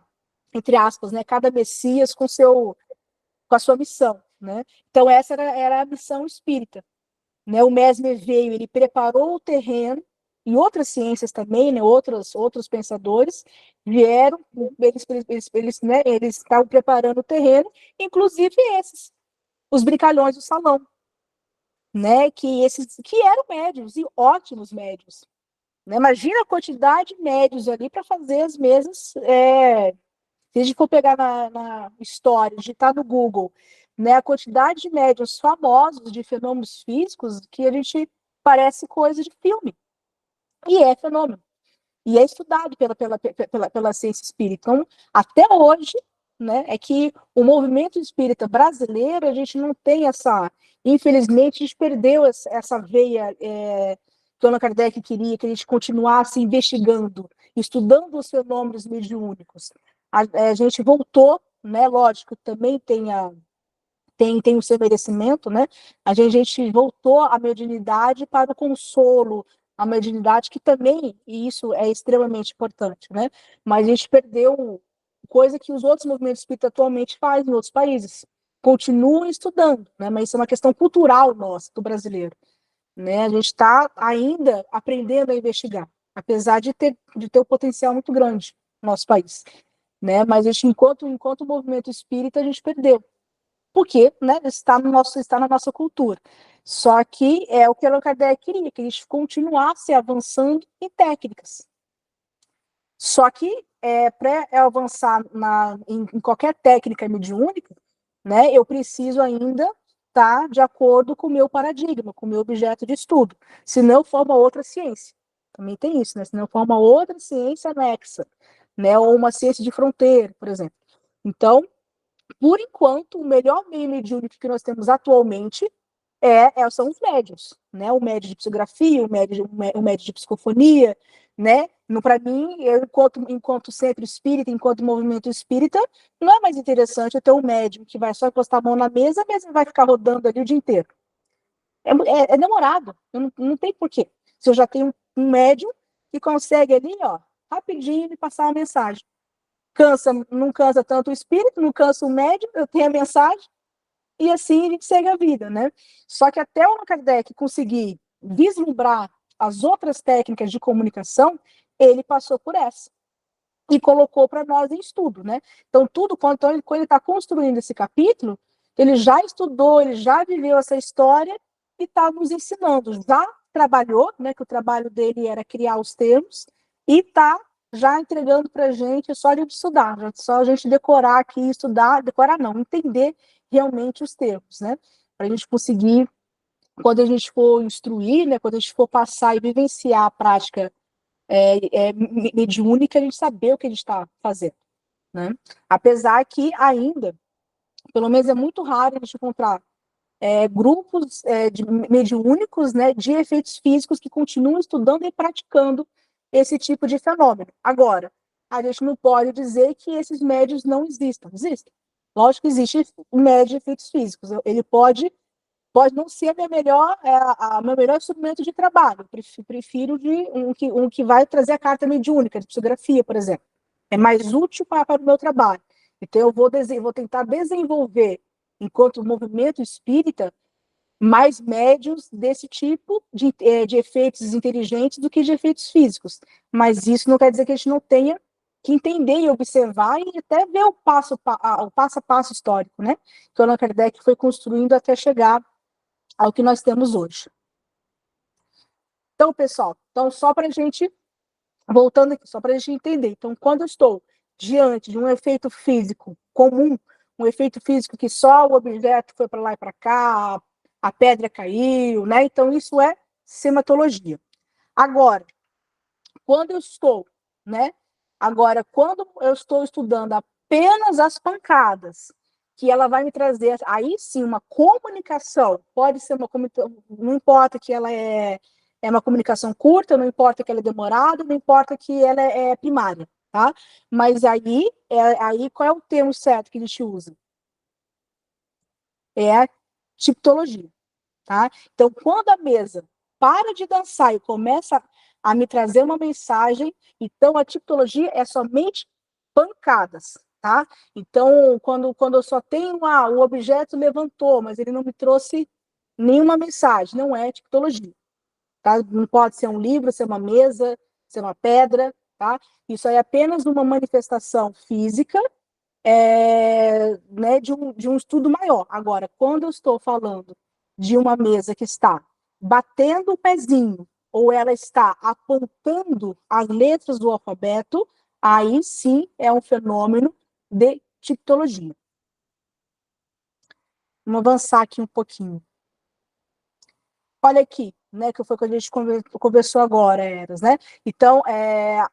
entre aspas, né? Cada Messias com a sua missão, né? Então essa era a missão espírita, né? O Mesmer veio, ele preparou o terreno, e outras ciências também, né? Outros pensadores vieram, eles estavam preparando o terreno, inclusive os brincalhões do salão, né? Que eram médiuns e ótimos médiuns, né? Imagina a quantidade de médiuns ali para fazer as mesas. Se a gente for pegar na história, digitar no Google, né, a quantidade de médiuns famosos de fenômenos físicos, que a gente parece coisa de filme. E é fenômeno. E é estudado pela ciência espírita. Então, até hoje, né, é que o movimento espírita brasileiro, a gente não tem infelizmente, a gente perdeu essa veia que Allan Kardec queria, que a gente continuasse investigando, estudando os fenômenos mediúnicos. A gente voltou, né, lógico, também tem o seu merecimento, né? A gente voltou à mediunidade para o consolo, a mediunidade que também, e isso é extremamente importante, né? Mas a gente perdeu coisa que os outros movimentos espíritas atualmente fazem em outros países. Continuam estudando, né? Mas isso é uma questão cultural nossa, do brasileiro, né? A gente está ainda aprendendo a investigar, apesar de ter um potencial muito grande no nosso país, né? Mas a gente, enquanto movimento espírita, a gente perdeu, porque, né, está na nossa cultura. Só que é o que Allan Kardec queria, que a gente continuasse avançando em técnicas. Só que, para avançar em qualquer técnica mediúnica, né, eu preciso ainda estar de acordo com o meu paradigma, com o meu objeto de estudo. Senão, forma outra ciência. Também tem isso, né? Senão, forma outra ciência anexa, né? Ou uma ciência de fronteira, por exemplo. Então, por enquanto, o melhor meio mediúnico que nós temos atualmente são os médiuns, né? O médio de psicografia, o médio de psicofonia, né? Para mim, eu, enquanto centro espírita, enquanto movimento espírita, não é mais interessante eu ter um médium que vai só encostar a mão na mesa, a mesa vai ficar rodando ali o dia inteiro. É demorado, não tem porquê. Se eu já tenho um médium que consegue ali, ó, rapidinho, me passar uma mensagem. Não cansa tanto o espírito, não cansa o médium, eu tenho a mensagem, e assim a gente segue a vida, né? Só que até o Allan Kardec conseguir vislumbrar as outras técnicas de comunicação, ele passou por essa e colocou para nós em estudo, né? Então, quando ele está construindo esse capítulo, ele já estudou, ele já viveu essa história e está nos ensinando. Já trabalhou, né? Que o trabalho dele era criar os termos, e está já entregando para a gente só de estudar, só a gente decorar aqui, estudar, decorar não, entender realmente os termos, né? Para a gente conseguir, quando a gente for instruir, né? Quando a gente for passar e vivenciar a prática mediúnica, a gente saber o que a gente está fazendo, né? Apesar que ainda, pelo menos é muito raro a gente encontrar grupos mediúnicos, né, de efeitos físicos que continuam estudando e praticando esse tipo de fenômeno. Agora, a gente não pode dizer que esses médios não existam. Existem. Lógico que existe médio de efeitos físicos. Ele pode não ser meu melhor instrumento de trabalho. Prefiro um que vai trazer a carta mediúnica, de psicografia, por exemplo. É mais útil para o meu trabalho. Então, eu vou tentar desenvolver, enquanto movimento espírita, mais médios desse tipo de efeitos inteligentes do que de efeitos físicos. Mas isso não quer dizer que a gente não tenha que entender e observar e até ver o passo a passo histórico, né? Que o Allan Kardec foi construindo até chegar ao que nós temos hoje. Então, pessoal, só para a gente, voltando aqui, só para a gente entender. Então, quando eu estou diante de um efeito físico comum, um efeito físico que só o objeto foi para lá e para cá, a pedra caiu, né? Então, isso é sematologia. Agora, quando eu estou, né? Agora, quando eu estou estudando apenas as pancadas, que ela vai me trazer, aí sim, uma comunicação, pode ser uma comunicação, não importa que ela é uma comunicação curta, não importa que ela é demorada, não importa que ela é primária, tá? Mas aí qual é o termo certo que a gente usa? É a tipologia, tá? Então, quando a mesa para de dançar e começa a me trazer uma mensagem, então a tipologia é somente pancadas, tá? Então, quando eu só tenho o objeto levantou, mas ele não me trouxe nenhuma mensagem, não é tipologia, tá? Não pode ser um livro, ser uma mesa, ser uma pedra, tá? Isso aí é apenas uma manifestação física, né, de um estudo maior. Agora, quando eu estou falando de uma mesa que está batendo o pezinho, ou ela está apontando as letras do alfabeto, aí sim é um fenômeno de tipologia. Vamos avançar aqui um pouquinho. Olha aqui, né, que foi o que a gente conversou agora, Eras, né? Então,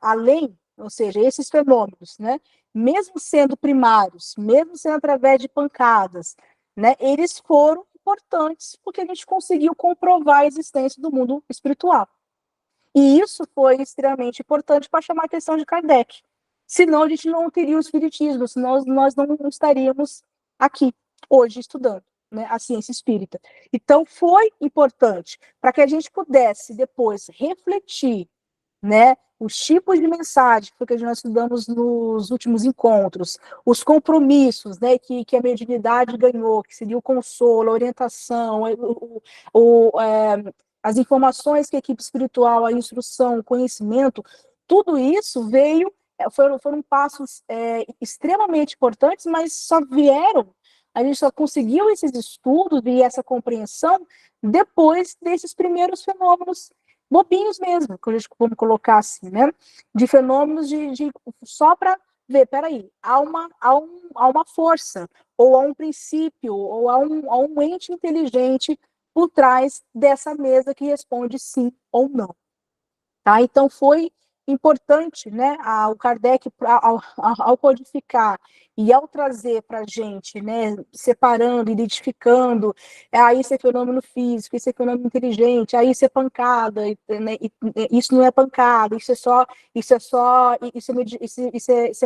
além, ou seja, esses fenômenos, né, mesmo sendo primários, mesmo sendo através de pancadas, né, eles foram importantes porque a gente conseguiu comprovar a existência do mundo espiritual. E isso foi extremamente importante para chamar a atenção de Kardec. Senão a gente não teria o espiritismo, senão nós não estaríamos aqui hoje estudando, né, a ciência espírita. Então foi importante para que a gente pudesse depois refletir, né, os tipos de mensagem que nós estudamos nos últimos encontros, os compromissos, né, que a mediunidade ganhou, que seria o consolo, a orientação, as informações que a equipe espiritual, a instrução, o conhecimento, tudo isso foram passos extremamente importantes, mas a gente só conseguiu esses estudos e essa compreensão depois desses primeiros fenômenos bobinhos mesmo, que a gente vamos colocar assim, né? De fenômenos só para ver, peraí, há uma força, ou há um princípio, ou há um ente inteligente por trás dessa mesa que responde sim ou não. Tá? Então, foi importante, né, o Kardec, ao codificar e ao trazer para a gente, né, separando, identificando, aí isso é fenômeno físico, isso é fenômeno inteligente, aí isso é pancada, né, isso não é pancada, isso é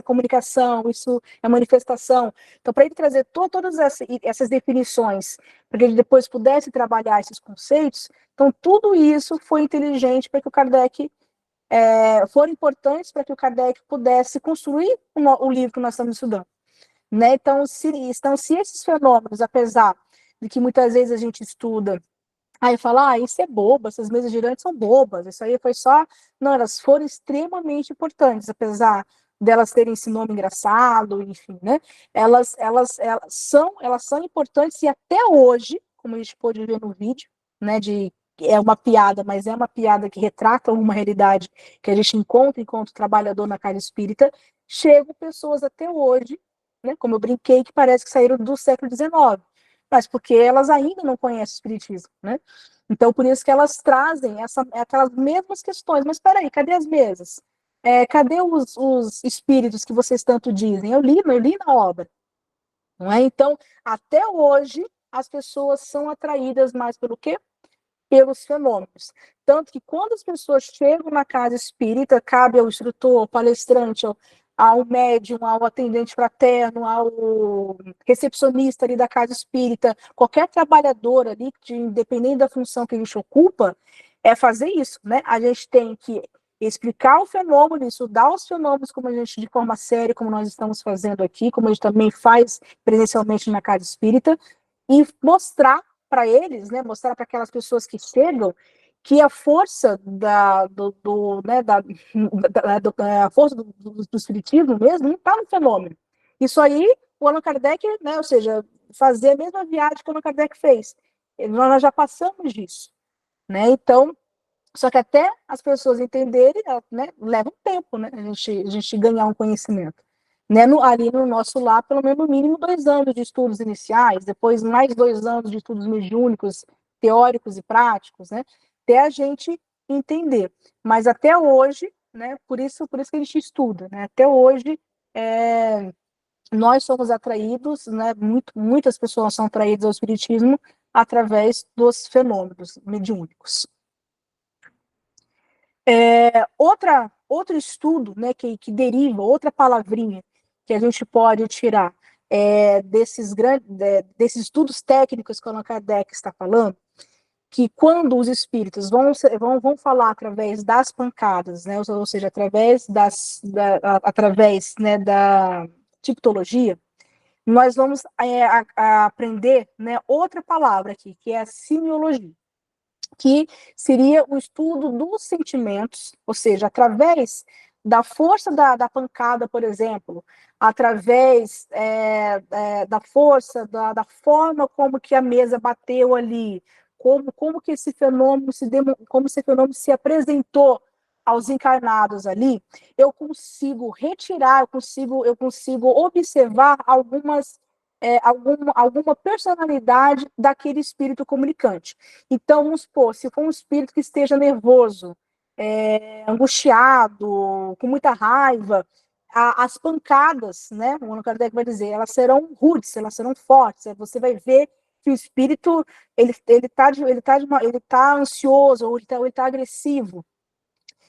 comunicação, isso é manifestação. Então, para ele trazer todas essas definições, para que ele depois pudesse trabalhar esses conceitos, então tudo isso foi inteligente para que o Kardec foram importantes para que o Kardec pudesse construir o livro que nós estamos estudando. Né? Então, se esses fenômenos, apesar de que muitas vezes a gente estuda, aí fala, isso é bobo, essas mesas girantes são bobas, isso aí foi só... Não, elas foram extremamente importantes, apesar delas terem esse nome engraçado, enfim, né? Elas são importantes e até hoje, como a gente pôde ver no vídeo, né, é uma piada, mas é uma piada que retrata uma realidade que a gente encontra enquanto trabalhador na casa espírita, chegam pessoas até hoje, né, como eu brinquei, que parece que saíram do século XIX, mas porque elas ainda não conhecem o espiritismo, né? Então, por isso que elas trazem aquelas mesmas questões. Mas espera aí, cadê as mesas? Cadê os espíritos que vocês tanto dizem? Eu li na obra. Não é? Então, até hoje, as pessoas são atraídas mais pelo quê? Pelos fenômenos. Tanto que quando as pessoas chegam na casa espírita, cabe ao instrutor, ao palestrante, ao médium, ao atendente fraterno, ao recepcionista ali da casa espírita, qualquer trabalhador ali, independente da função que a gente ocupa, é fazer isso, né? A gente tem que explicar o fenômeno, estudar os fenômenos como a gente, de forma séria, como nós estamos fazendo aqui, como a gente também faz presencialmente na casa espírita, e mostrar para eles, né, mostrar para aquelas pessoas que chegam que a força a força do espiritismo mesmo não está no fenômeno. Isso aí, o Allan Kardec, né, ou seja, fazer a mesma viagem que o Allan Kardec fez. Nós já passamos disso, né? Então, só que até as pessoas entenderem, né, leva um tempo, né, a gente ganhar um conhecimento. Né, ali no nosso lar, pelo menos no mínimo 2 anos de estudos iniciais, depois mais 2 anos de estudos mediúnicos, teóricos e práticos, né, até a gente entender. Mas até hoje, né, por isso que a gente estuda, né, até hoje, nós somos atraídos, né, muitas pessoas são atraídas ao espiritismo através dos fenômenos mediúnicos. Outro estudo, né, que deriva, outra palavrinha que a gente pode tirar desses estudos técnicos que o Allan Kardec está falando, que quando os espíritos vão falar através das pancadas, né, ou seja, através né, da tipologia, nós vamos aprender, né, outra palavra aqui, que é a simiologia, que seria o estudo dos sentimentos, ou seja, através da força da pancada, por exemplo, através da força, da forma como que a mesa bateu ali, como que esse fenômeno se apresentou aos encarnados ali, eu consigo retirar, eu consigo observar alguma personalidade daquele espírito comunicante. Então, vamos supor, se for um espírito que esteja nervoso, angustiado, com muita raiva, as pancadas, né, o Allan Kardec vai dizer, elas serão rudes, elas serão fortes, você vai ver que o espírito, ele tá ansioso, ou ele tá agressivo.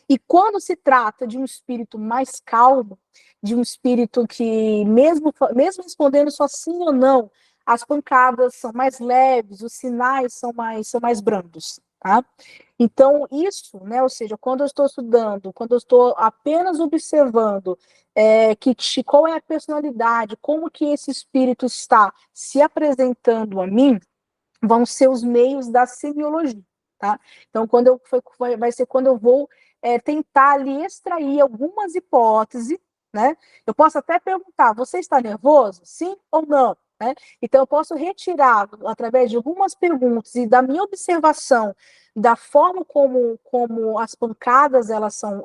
E quando se trata de um espírito mais calmo, de um espírito que, mesmo respondendo só sim ou não, as pancadas são mais leves, os sinais são mais brandos, tá? Então, isso, né, ou seja, quando eu estou estudando, quando eu estou apenas observando qual é a personalidade, como que esse espírito está se apresentando a mim, vão ser os meios da semiologia, tá? Então, vai ser quando eu vou tentar ali extrair algumas hipóteses, né? Eu posso até perguntar, você está nervoso? Sim ou não? Né? Então, eu posso retirar, através de algumas perguntas e da minha observação, da forma como as pancadas elas são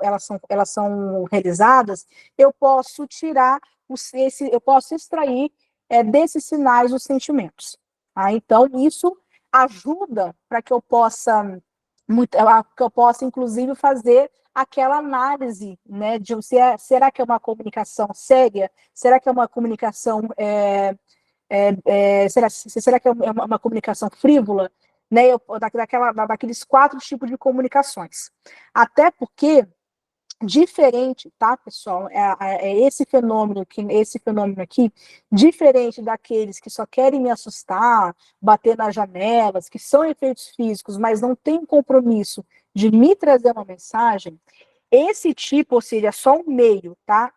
realizadas, eu posso tirar, eu posso extrair desses sinais os sentimentos. Tá? Então, isso ajuda para que eu possa, inclusive, fazer aquela análise, né, de será que é uma comunicação séria? Será que é uma comunicação será que é uma comunicação frívola? Né, daqueles 4 tipos de comunicações. Até porque, diferente, tá, pessoal? Esse fenômeno aqui, diferente daqueles que só querem me assustar, bater nas janelas, que são efeitos físicos, mas não tem compromisso de me trazer uma mensagem. Esse tipo, ou seja, é só um meio, tá?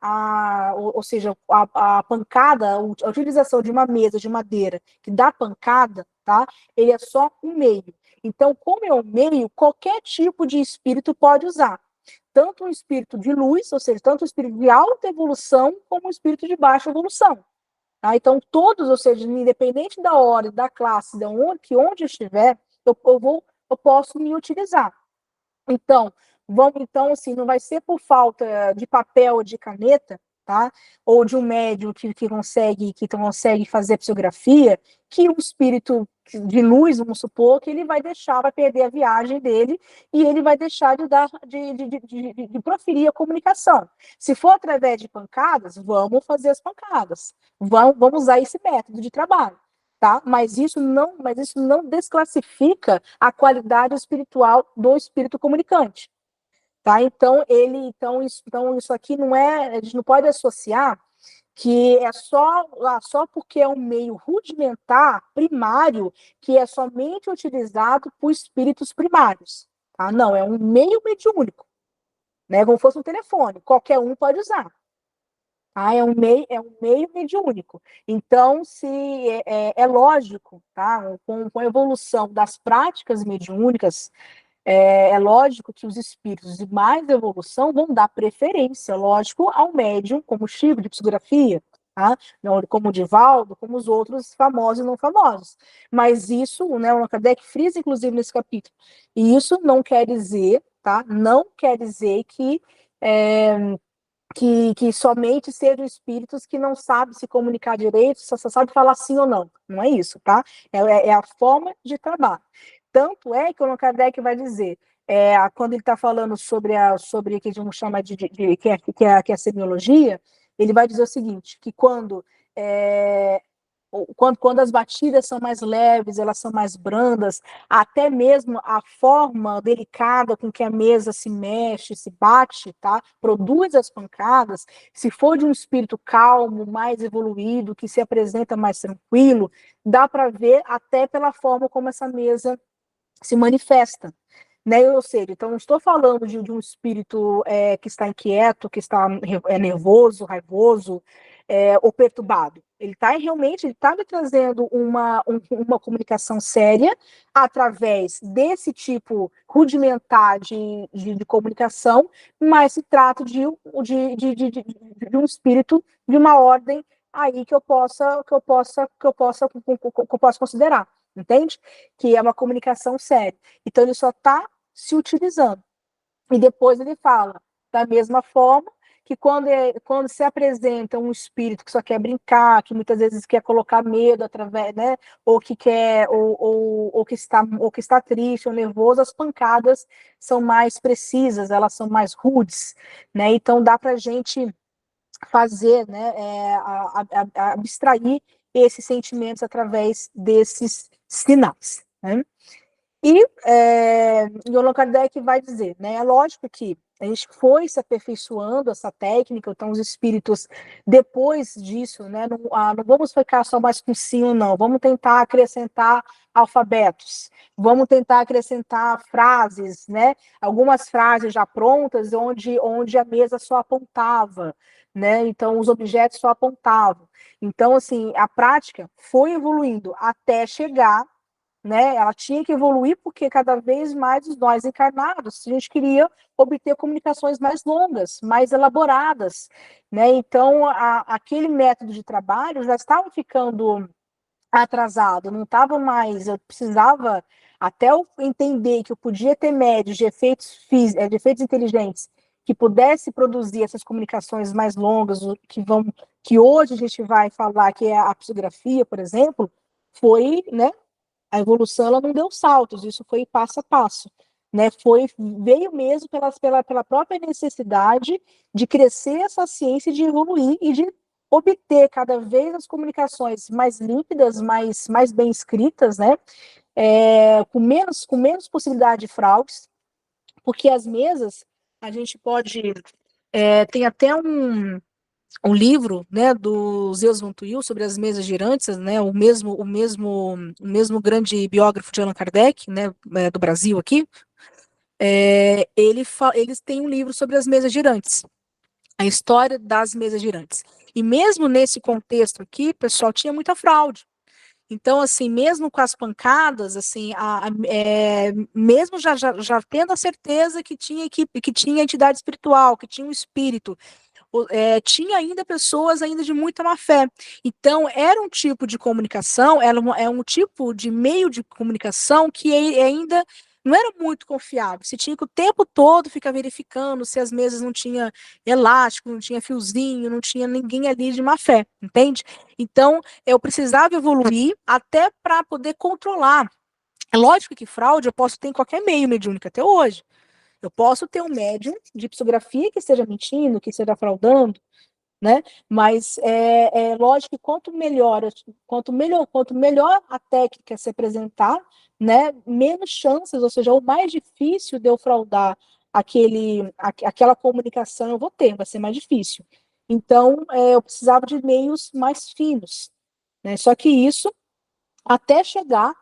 Ou seja, a pancada, a utilização de uma mesa de madeira que dá pancada, tá? Ele é só um meio. Então, como é um meio, qualquer tipo de espírito pode usar. Tanto um espírito de luz, ou seja, tanto um espírito de alta evolução, como um espírito de baixa evolução. Tá? Então, todos, ou seja, independente da hora, da classe, de onde eu estiver, eu posso me utilizar. Então, assim, não vai ser por falta de papel ou de caneta, tá? Ou de um médium que consegue fazer psicografia, que um espírito de luz, vamos supor, que ele vai perder a viagem dele e ele vai deixar de proferir a comunicação. Se for através de pancadas, vamos fazer as pancadas. Vamos usar esse método de trabalho. Tá? Mas isso não desclassifica a qualidade espiritual do espírito comunicante. Tá? Então, isso aqui a gente não pode associar que é só porque é um meio rudimentar, primário, que é somente utilizado por espíritos primários. Tá? Não, é um meio mediúnico, né? Como fosse um telefone, qualquer um pode usar. É um meio mediúnico. Então, é lógico, tá? Com a evolução das práticas mediúnicas, é lógico que os espíritos de mais evolução vão dar preferência, lógico, ao médium, como Chico de psicografia, tá? Como o Divaldo, como os outros famosos e não famosos. Mas isso, né, o Allan Kardec frisa, inclusive, nesse capítulo. E isso não quer dizer, tá? Não quer dizer que somente sejam espíritos que não sabem se comunicar direito, só sabe falar sim ou não. Não é isso, tá? É a forma de trabalho. Tanto é que o Allan Kardec vai dizer, quando ele está falando sobre o que a gente vamos chamar que é a semiologia, ele vai dizer o seguinte, que quando as batidas são mais leves, elas são mais brandas, até mesmo a forma delicada com que a mesa se mexe, se bate, tá? Produz as pancadas, se for de um espírito calmo, mais evoluído, que se apresenta mais tranquilo, dá para ver até pela forma como essa mesa se manifesta. Né? Ou seja, então não estou falando de um espírito que está inquieto, que está nervoso, raivoso, ou perturbado. Ele está me trazendo uma comunicação séria através desse tipo rudimentar de comunicação, mas se trata de um espírito de uma ordem aí que eu possa considerar, entende? Que é uma comunicação séria. Então ele só está se utilizando. E depois ele fala, da mesma forma, que quando se apresenta um espírito que só quer brincar, que muitas vezes quer colocar medo através, né, ou que está triste ou nervoso, as pancadas são mais precisas, elas são mais rudes, né? Então dá para a gente fazer, né, abstrair esses sentimentos através desses sinais, né? E o Allan Kardec vai dizer, né, é lógico que a gente foi se aperfeiçoando essa técnica, então os espíritos, depois disso, né, não vamos ficar só mais com sim ou não, vamos tentar acrescentar alfabetos, vamos tentar acrescentar frases, né, algumas frases já prontas, onde a mesa só apontava, né, então os objetos só apontavam. Então, assim, a prática foi evoluindo até chegar, né? Ela tinha que evoluir porque cada vez mais nós encarnados, a gente queria obter comunicações mais longas, mais elaboradas, né? Então, aquele método de trabalho já estava ficando atrasado, não estava mais, eu precisava, até eu entender que eu podia ter médios de efeitos inteligentes que pudesse produzir essas comunicações mais longas, que hoje a gente vai falar que é a psicografia, por exemplo, foi, né? A evolução ela não deu saltos, isso foi passo a passo, né? Veio mesmo pela própria necessidade de crescer essa ciência, de evoluir e de obter cada vez as comunicações mais límpidas, mais bem escritas, né? Com menos possibilidade de fraudes, porque as mesas a gente pode tem até um livro, né, do Zeus von Tuyl sobre as mesas girantes, né, o mesmo grande biógrafo de Allan Kardec, né, do Brasil aqui, eles têm um livro sobre as mesas girantes, a história das mesas girantes. E mesmo nesse contexto aqui, pessoal, tinha muita fraude. Então, assim, mesmo com as pancadas, assim, mesmo já tendo a certeza que tinha entidade espiritual, que tinha um espírito, tinha ainda pessoas ainda de muita má fé. Então, era um tipo de comunicação, é um tipo de meio de comunicação que ainda não era muito confiável. Você tinha que o tempo todo ficar verificando se as mesas não tinha elástico, não tinha fiozinho, não tinha ninguém ali de má fé, entende? Então, eu precisava evoluir até para poder controlar. É lógico que fraude eu posso ter em qualquer meio mediúnico até hoje. Eu posso ter um médium de psicografia que esteja mentindo, que esteja fraudando, né? Mas é lógico que quanto melhor a técnica se apresentar, né? Menos chances, ou seja, o mais difícil de eu fraudar aquela comunicação eu vou ter, vai ser mais difícil. Então, eu precisava de meios mais finos, né? Só que isso, até chegar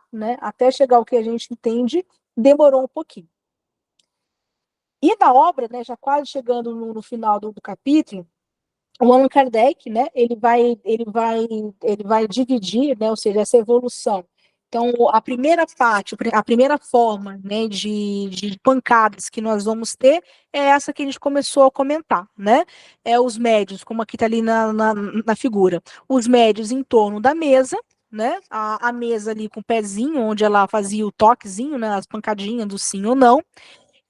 o que a gente entende, demorou um pouquinho. E na obra, né, já quase chegando no final do capítulo, o Allan Kardec, né, ele vai dividir, né, ou seja, essa evolução. Então, a primeira parte, a primeira forma, né, de pancadas que nós vamos ter é essa que a gente começou a comentar, né? Os médios, como aqui está ali na figura, os médios em torno da mesa, né? A mesa ali com o pezinho, onde ela fazia o toquezinho, né, as pancadinhas do sim ou não.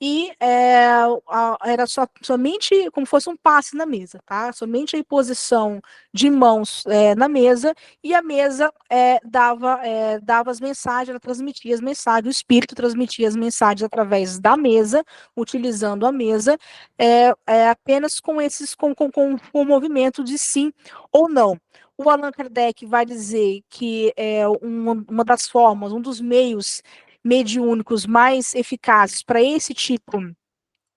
e era somente como fosse um passe na mesa, tá? Somente a imposição de mãos na mesa, e a mesa dava as mensagens, ela transmitia as mensagens, o espírito transmitia as mensagens através da mesa, utilizando a mesa, apenas com o movimento de sim ou não. O Allan Kardec vai dizer que uma das formas, um dos meios mediúnicos mais eficazes para esse tipo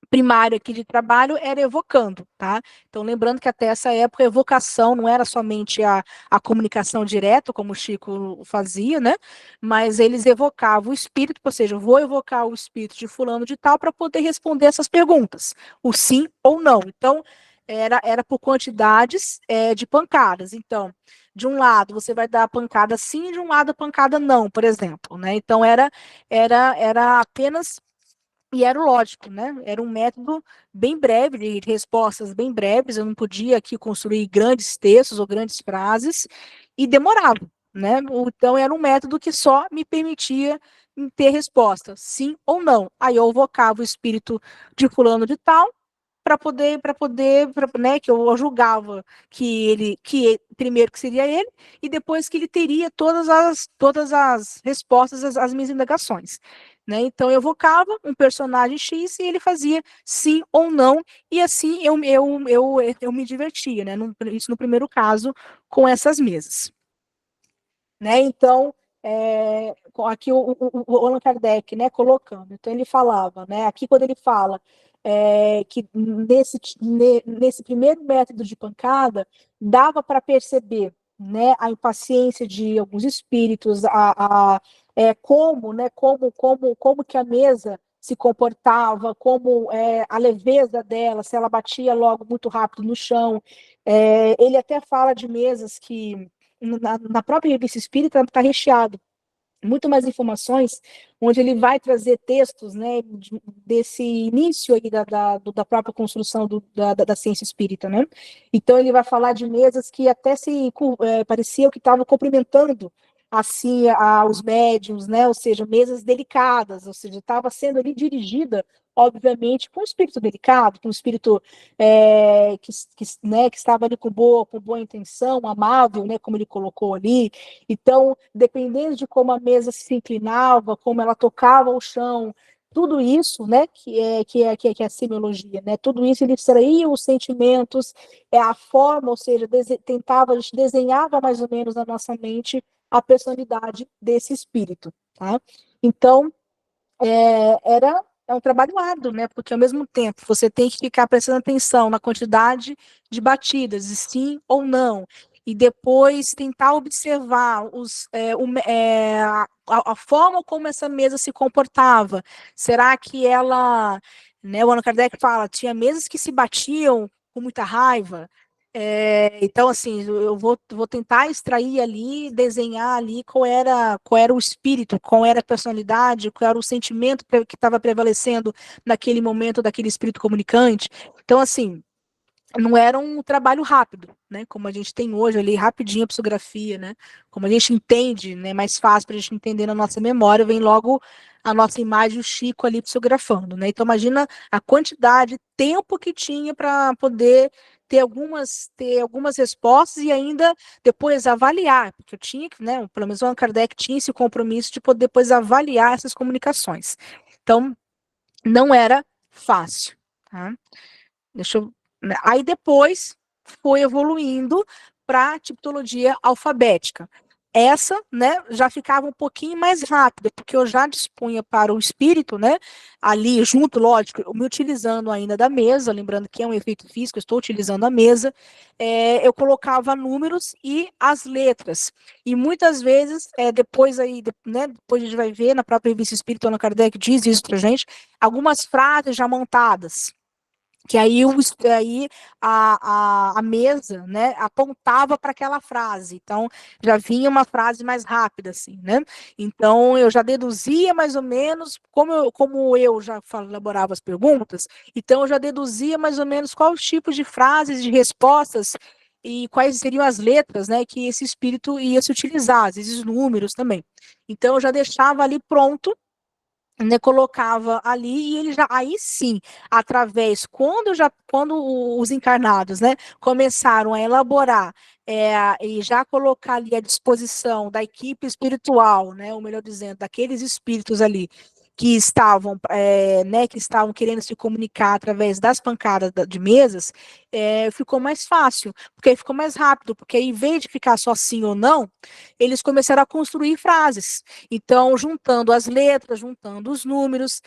primário aqui de trabalho era evocando, tá? Então, lembrando que até essa época a evocação não era somente a comunicação direta, como o Chico fazia, né? Mas eles evocavam o espírito, ou seja, eu vou evocar o espírito de fulano de tal para poder responder essas perguntas, o sim ou não. Então, era por quantidades de pancadas. Então, de um lado você vai dar a pancada sim, de um lado a pancada não, por exemplo, né? Então, era apenas. E era o lógico, né? Era um método bem breve, de respostas bem breves. Eu não podia aqui construir grandes textos ou grandes frases, e demorava, né? Então, era um método que só me permitia ter resposta, sim ou não. Aí eu evocava o espírito de fulano de tal, né, que eu julgava primeiro que seria ele, e depois que ele teria todas as respostas às minhas indagações. Né? Então, eu evocava um personagem X e ele fazia sim ou não, e assim eu me divertia, né? Isso no primeiro caso, com essas mesas. Né? Então, aqui o Allan Kardec, né, colocando, então ele falava, né, aqui quando ele fala que nesse primeiro método de pancada, dava para perceber, né, a impaciência de alguns espíritos, como que a mesa se comportava, como a leveza dela, se ela batia logo muito rápido no chão. Ele até fala de mesas que na própria revista espírita está recheado muito mais informações, onde ele vai trazer textos, né, desse início aí da própria construção da ciência espírita, né? Então ele vai falar de mesas que até parecia que estavam cumprimentando assim os médiuns, né? Ou seja, mesas delicadas, ou seja, estava sendo ali dirigida, obviamente, com um espírito delicado, com um espírito que estava ali com boa intenção, amável, né? Como ele colocou ali. Então, dependendo de como a mesa se inclinava, como ela tocava o chão, tudo isso, né, que é a semiologia, né, tudo isso ele extraía os sentimentos, a forma, ou seja, a gente desenhava mais ou menos na nossa mente a personalidade desse espírito, tá? Então, é um trabalho árduo, né? Porque ao mesmo tempo você tem que ficar prestando atenção na quantidade de batidas, de sim ou não, e depois tentar observar a forma como essa mesa se comportava. Será que ela, né? O Allan Kardec fala, tinha mesas que se batiam com muita raiva. Então, assim, eu vou tentar extrair ali, desenhar ali qual era o espírito, qual era a personalidade, qual era o sentimento que estava prevalecendo naquele momento daquele espírito comunicante. Então, assim, não era um trabalho rápido, né? Como a gente tem hoje ali, rapidinho a psicografia, né? Como a gente entende, né? Mais fácil para a gente entender na nossa memória, vem logo a nossa imagem, o Chico ali psicografando, né? Então, imagina a quantidade, tempo que tinha para poder ter algumas respostas e ainda depois avaliar, porque eu tinha que, né? Pelo menos o Allan Kardec tinha esse compromisso de poder depois avaliar essas comunicações. Então, não era fácil, tá? Deixa eu Aí depois foi evoluindo para a tipologia alfabética. Essa, né, já ficava um pouquinho mais rápida, porque eu já dispunha para o espírito, né, ali junto, lógico, me utilizando ainda da mesa, lembrando que é um efeito físico, eu estou utilizando a mesa, eu colocava números e as letras. E muitas vezes, depois a gente vai ver, na própria revista Espírita, Allan Kardec diz isso para a gente, algumas frases já montadas, que aí, a mesa, né, apontava para aquela frase, então já vinha uma frase mais rápida, assim, né? Então eu já deduzia mais ou menos, como eu já elaborava as perguntas, então eu já deduzia mais ou menos quais os tipos de frases, de respostas e quais seriam as letras, né, que esse espírito ia se utilizar, às vezes números também. Então eu já deixava ali pronto né, colocava ali e ele já, aí sim, através, quando os encarnados, né, começaram a elaborar e já colocar ali à disposição da equipe espiritual, né, ou melhor dizendo, daqueles espíritos ali né, que estavam querendo se comunicar através das pancadas de mesas, ficou mais fácil, porque aí ficou mais rápido, porque aí, em vez de ficar só sim ou não, eles começaram a construir frases. Então, juntando as letras, juntando os números,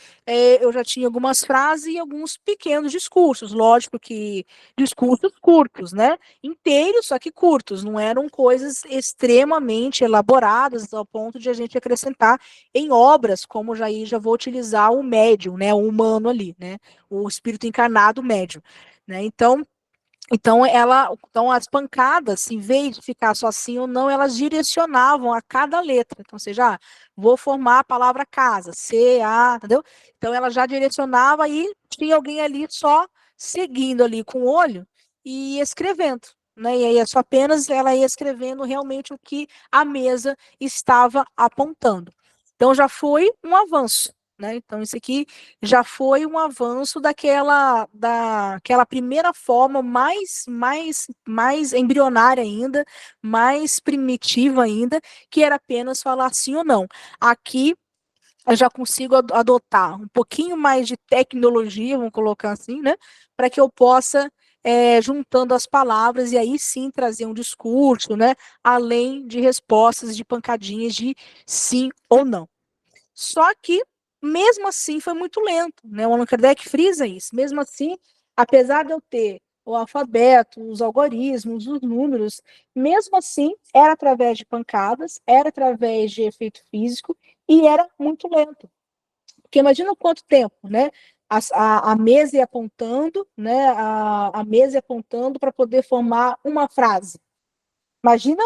eu já tinha algumas frases e alguns pequenos discursos. Lógico que discursos curtos, né? Inteiros, só que curtos. Não eram coisas extremamente elaboradas ao ponto de a gente acrescentar em obras, como já vou utilizar o médium, né? O humano ali, né? O espírito encarnado médium, né? Então as pancadas, em vez de ficar só sim ou não, elas direcionavam a cada letra. Então, ou seja, vou formar a palavra casa, C, A, entendeu? Então ela já direcionava e tinha alguém ali só seguindo ali com o olho e escrevendo, né? E aí só apenas ela ia escrevendo realmente o que a mesa estava apontando. Então já foi um avanço, né? Então isso aqui já foi um avanço daquela primeira forma mais embrionária ainda, mais primitiva ainda, que era apenas falar sim ou não. Aqui eu já consigo adotar um pouquinho mais de tecnologia, vamos colocar assim, né, para que eu possa juntando as palavras e aí sim trazer um discurso, né, além de respostas de pancadinhas de sim ou não. Só que, mesmo assim, foi muito lento, né? O Allan Kardec frisa isso. Mesmo assim, apesar de eu ter o alfabeto, os algoritmos, os números, mesmo assim, era através de pancadas, era através de efeito físico e era muito lento. Porque imagina quanto tempo, né? A mesa ia apontando, né? A mesa ia apontando para poder formar uma frase. Imagina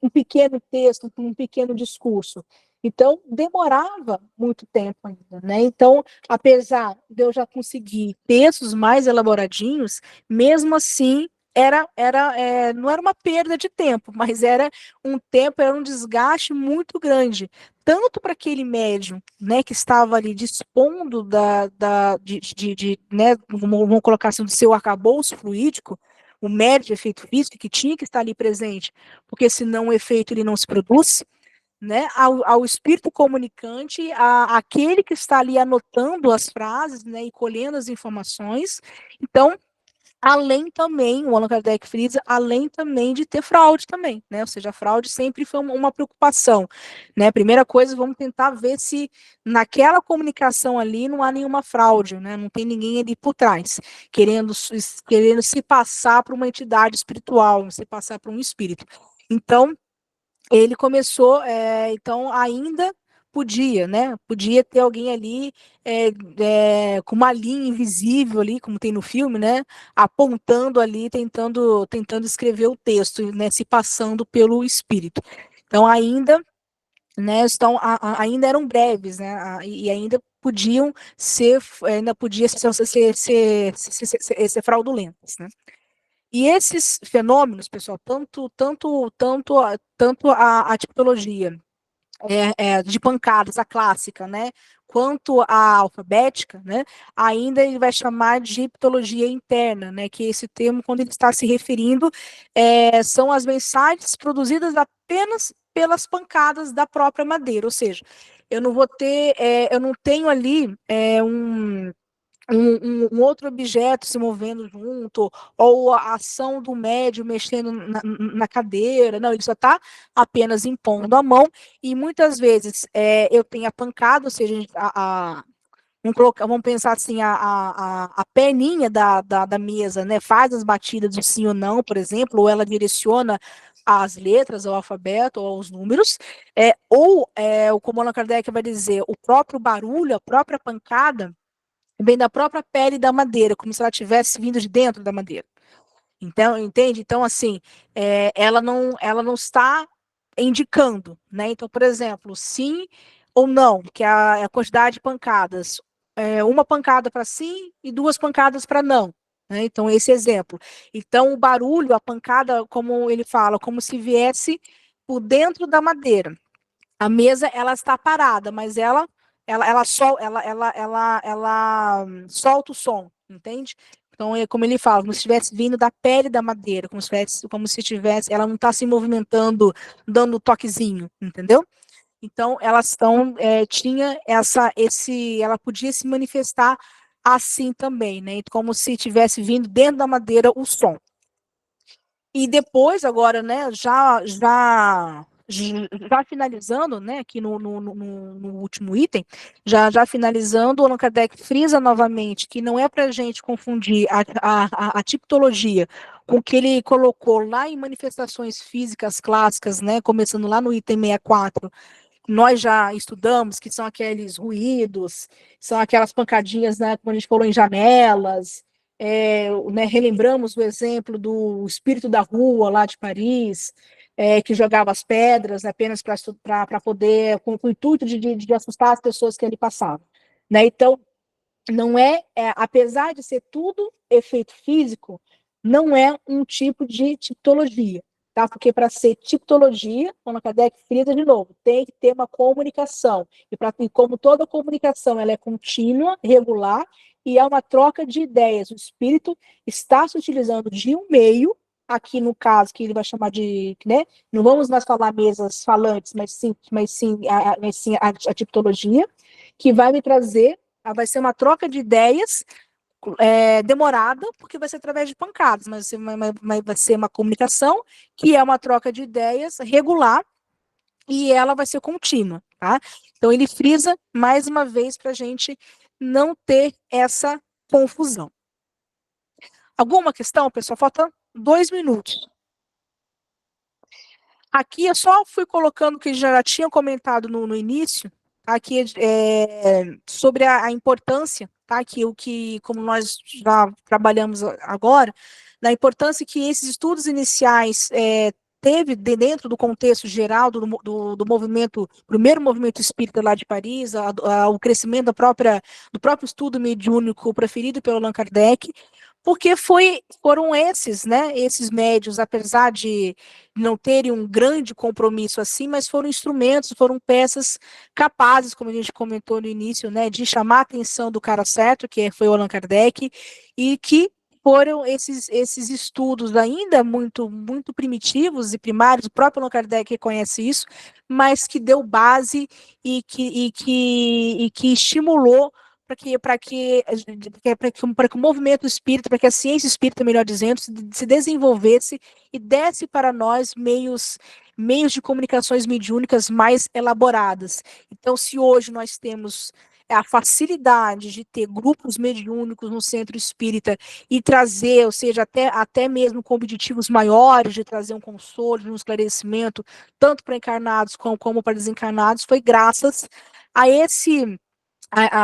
um pequeno texto, um pequeno discurso. Então, demorava muito tempo ainda, né? Então, apesar de eu já conseguir textos mais elaboradinhos, mesmo assim, não era uma perda de tempo, mas era um desgaste muito grande, tanto para aquele médium, né, que estava ali dispondo né, vamos colocar assim, do seu arcabouço fluídico, o médium de efeito físico, que tinha que estar ali presente, porque senão o efeito ele não se produz, né, ao espírito comunicante, aquele que está ali anotando as frases, né, e colhendo as informações. Então, além também, o Allan Kardec frisa, além também de ter fraude também, né, ou seja, a fraude sempre foi uma preocupação, né, primeira coisa, vamos tentar ver se naquela comunicação ali não há nenhuma fraude, né, não tem ninguém ali por trás, querendo se passar para uma entidade espiritual, se passar para um espírito. Então, ele começou, então ainda podia ter alguém ali com uma linha invisível ali, como tem no filme, né, apontando ali, tentando escrever o texto, né, se passando pelo espírito. Então né, ainda eram breves, né, e ainda podiam ainda podia ser fraudulentas, né. E esses fenômenos, pessoal, tanto a tipologia de pancadas, a clássica, né, quanto a alfabética, né, ainda ele vai chamar de tipologia interna, né, que esse termo, quando ele está se referindo, são as mensagens produzidas apenas pelas pancadas da própria madeira, ou seja, eu não tenho ali um outro objeto se movendo junto, ou a ação do médium mexendo na cadeira, não, ele só está apenas impondo a mão, e muitas vezes eu tenho a pancada, ou seja, vamos pensar assim, a perninha da mesa, né, faz as batidas de sim ou não, por exemplo, ou ela direciona as letras, ao alfabeto, ou aos números, como Allan Kardec vai dizer, o próprio barulho, a própria pancada, vem da própria pele da madeira, como se ela tivesse vindo de dentro da madeira. Então, entende? Então, assim, ela não está indicando, né? Então, por exemplo, sim ou não, que é a quantidade de pancadas. Uma pancada para sim e duas pancadas para não. Né? Então, esse exemplo. Então, o barulho, a pancada, como ele fala, como se viesse por dentro da madeira. A mesa, ela está parada, mas ela ela solta o som, entende? Então, é como ele fala, como se estivesse vindo da pele da madeira, como se tivesse, ela não está se movimentando, dando toquezinho, entendeu? Então, elas tinha ela podia se manifestar assim também, né? Como se tivesse vindo dentro da madeira o som. E depois, agora, né, já finalizando, né, aqui no último item, já finalizando, o Allan Kardec frisa novamente que não é para a gente confundir a tipologia com o que ele colocou lá em manifestações físicas clássicas, né, começando lá no item 64, nós já estudamos, que são aqueles ruídos, são aquelas pancadinhas, né, como a gente falou, em janelas, né, relembramos o exemplo do espírito da rua lá de Paris, que jogava as pedras apenas para poder, com o intuito de assustar as pessoas que ali passavam. Né? Então, não apesar de ser tudo efeito físico, não é um tipo de tipologia. Tá? Porque para ser tipologia, quando a Kardec frisa de novo, tem que ter uma comunicação. E como toda comunicação ela é contínua, regular, e é uma troca de ideias. O espírito está se utilizando de um meio, aqui no caso, que ele vai chamar de, né? Não vamos mais falar mesas falantes, mas sim a tipologia, que vai me trazer, vai ser uma troca de ideias demorada, porque vai ser através de pancadas, mas vai ser uma comunicação que é uma troca de ideias regular e ela vai ser contínua, tá? Então ele frisa mais uma vez para a gente não ter essa confusão. Alguma questão, pessoal? Faltam 2 minutos. Aqui eu só fui colocando o que já tinha comentado no início, aqui sobre a importância, tá? Como nós já trabalhamos agora, da importância que esses estudos iniciais teve dentro do contexto geral do movimento, primeiro movimento espírita lá de Paris, o crescimento do próprio estudo mediúnico preferido pelo Allan Kardec, porque foram esses médiuns, apesar de não terem um grande compromisso assim, mas foram instrumentos, foram peças capazes, como a gente comentou no início, né, de chamar a atenção do cara certo, que foi o Allan Kardec, e que foram esses estudos ainda muito, muito primitivos e primários, o próprio Allan Kardec reconhece isso, mas que deu base e que estimulou para que o movimento espírita, para que a ciência espírita, melhor dizendo, se desenvolvesse e desse para nós meios de comunicações mediúnicas mais elaboradas. Então, se hoje nós temos a facilidade de ter grupos mediúnicos no centro espírita e trazer, ou seja, até mesmo com objetivos maiores, de trazer um consolo, um esclarecimento, tanto para encarnados como para desencarnados, foi graças a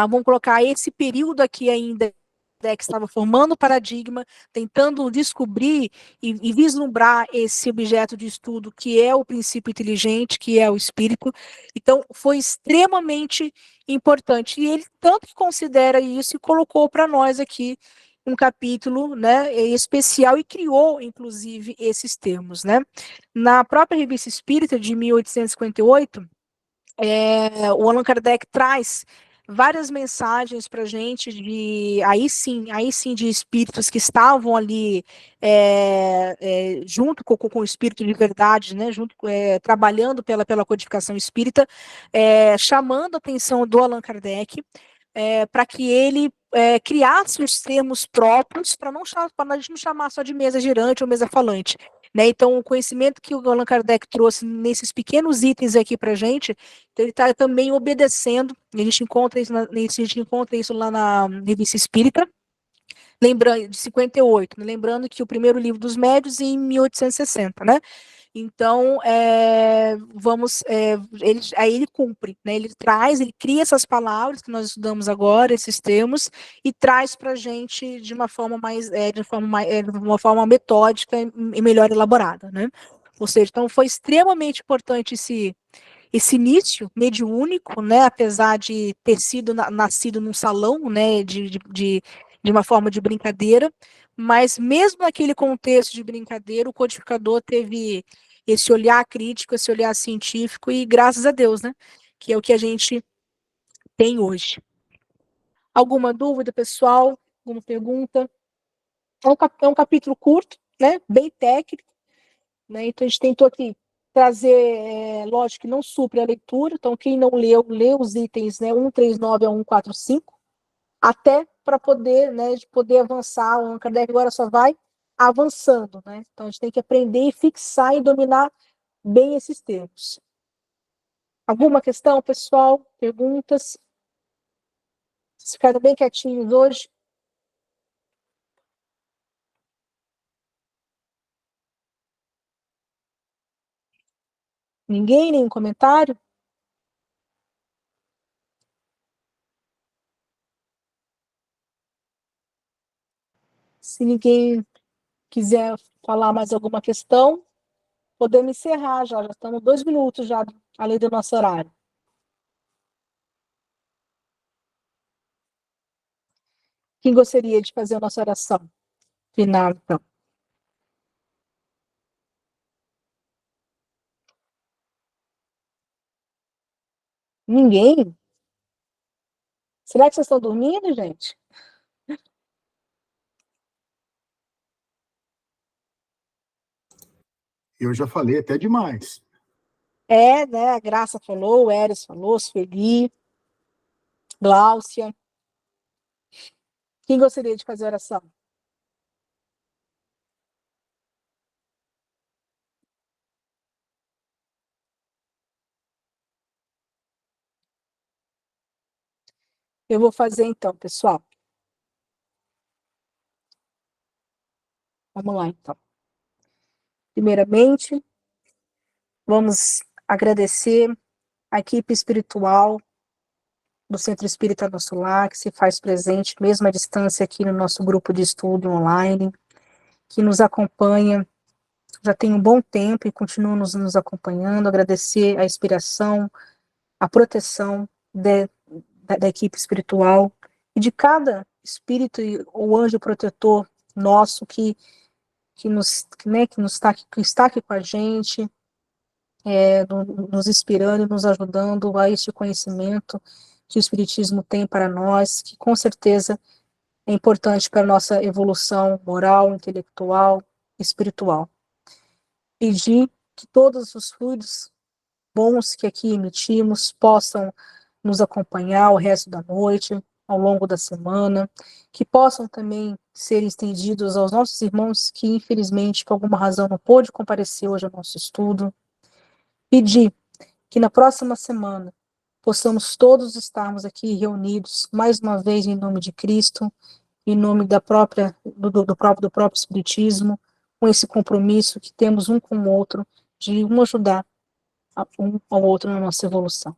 vamos colocar esse período aqui ainda, que estava formando o paradigma, tentando descobrir e vislumbrar esse objeto de estudo que é o princípio inteligente, que é o espírito. Então, foi extremamente importante. E ele tanto que considera isso e colocou para nós aqui um capítulo, né, especial e criou, inclusive, esses termos. Né? Na própria Revista Espírita, de 1858, o Allan Kardec traz várias mensagens para a gente aí sim de espíritos que estavam ali junto com o espírito de verdade, né, trabalhando pela codificação espírita, chamando a atenção do Allan Kardec para que ele criasse os termos próprios para a gente não chamar só de mesa girante ou mesa falante. Né? Então, o conhecimento que o Allan Kardec trouxe nesses pequenos itens aqui para a gente, então ele está também obedecendo, a gente encontra isso lá na Revista Espírita, lembrando, de 58, né? Lembrando que o primeiro livro dos médios em 1860, né? Então, aí ele cumpre, né? Ele cria essas palavras que nós estudamos agora, esses termos, e traz para a gente de uma forma de uma forma metódica e melhor elaborada, né? Ou seja, então foi extremamente importante esse início mediúnico, né? Apesar de ter sido nascido num salão, né? De uma forma de brincadeira, mas mesmo naquele contexto de brincadeira, o codificador teve esse olhar crítico, esse olhar científico, e graças a Deus, né? Que é o que a gente tem hoje. Alguma dúvida, pessoal? Alguma pergunta? É um capítulo curto, né? Bem técnico, né? Então a gente tentou aqui trazer, lógico que não supre a leitura, então quem não leu, lê os itens, né, 139 a 145, até para poder, né, de poder avançar. O Allan Kardec agora só vai avançando, né? Então a gente tem que aprender e fixar e dominar bem esses termos. Alguma questão, pessoal? Perguntas? Vocês ficaram bem quietinhos hoje? Ninguém? Nenhum comentário? Se ninguém quiser falar mais alguma questão, podemos encerrar já. Já estamos 2 minutos já, além do nosso horário. Quem gostaria de fazer a nossa oração final, então? Ninguém? Será que vocês estão dormindo, gente? Eu já falei até demais. Né? A Graça falou, o Eris falou, Sueli, Gláucia. Quem gostaria de fazer a oração? Eu vou fazer então, pessoal. Vamos lá, então. Primeiramente, vamos agradecer a equipe espiritual do Centro Espírita Nosso Lar, que se faz presente, mesmo à distância, aqui no nosso grupo de estudo online, que nos acompanha já tem um bom tempo e continua nos acompanhando. Agradecer a inspiração, a proteção da equipe espiritual e de cada espírito ou anjo protetor nosso que está aqui com a gente, nos inspirando e nos ajudando a este conhecimento que o Espiritismo tem para nós, que com certeza é importante para a nossa evolução moral, intelectual, espiritual. Pedir que todos os fluidos bons que aqui emitimos possam nos acompanhar o resto da noite, ao longo da semana, que possam também ser estendidos aos nossos irmãos que, infelizmente, por alguma razão não pôde comparecer hoje ao nosso estudo. Pedir que na próxima semana possamos todos estarmos aqui reunidos, mais uma vez, em nome de Cristo, em nome do próprio Espiritismo, com esse compromisso que temos um com o outro, de um ajudar um ao outro na nossa evolução.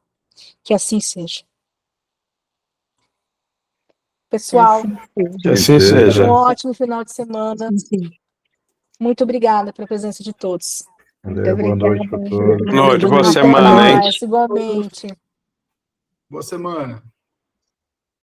Que assim seja. Pessoal, Que assim seja. um ótimo final de semana. Muito obrigada pela presença de todos. Boa noite para todos. Boa noite, boa Até semana, hein? mais, igualmente. Boa semana.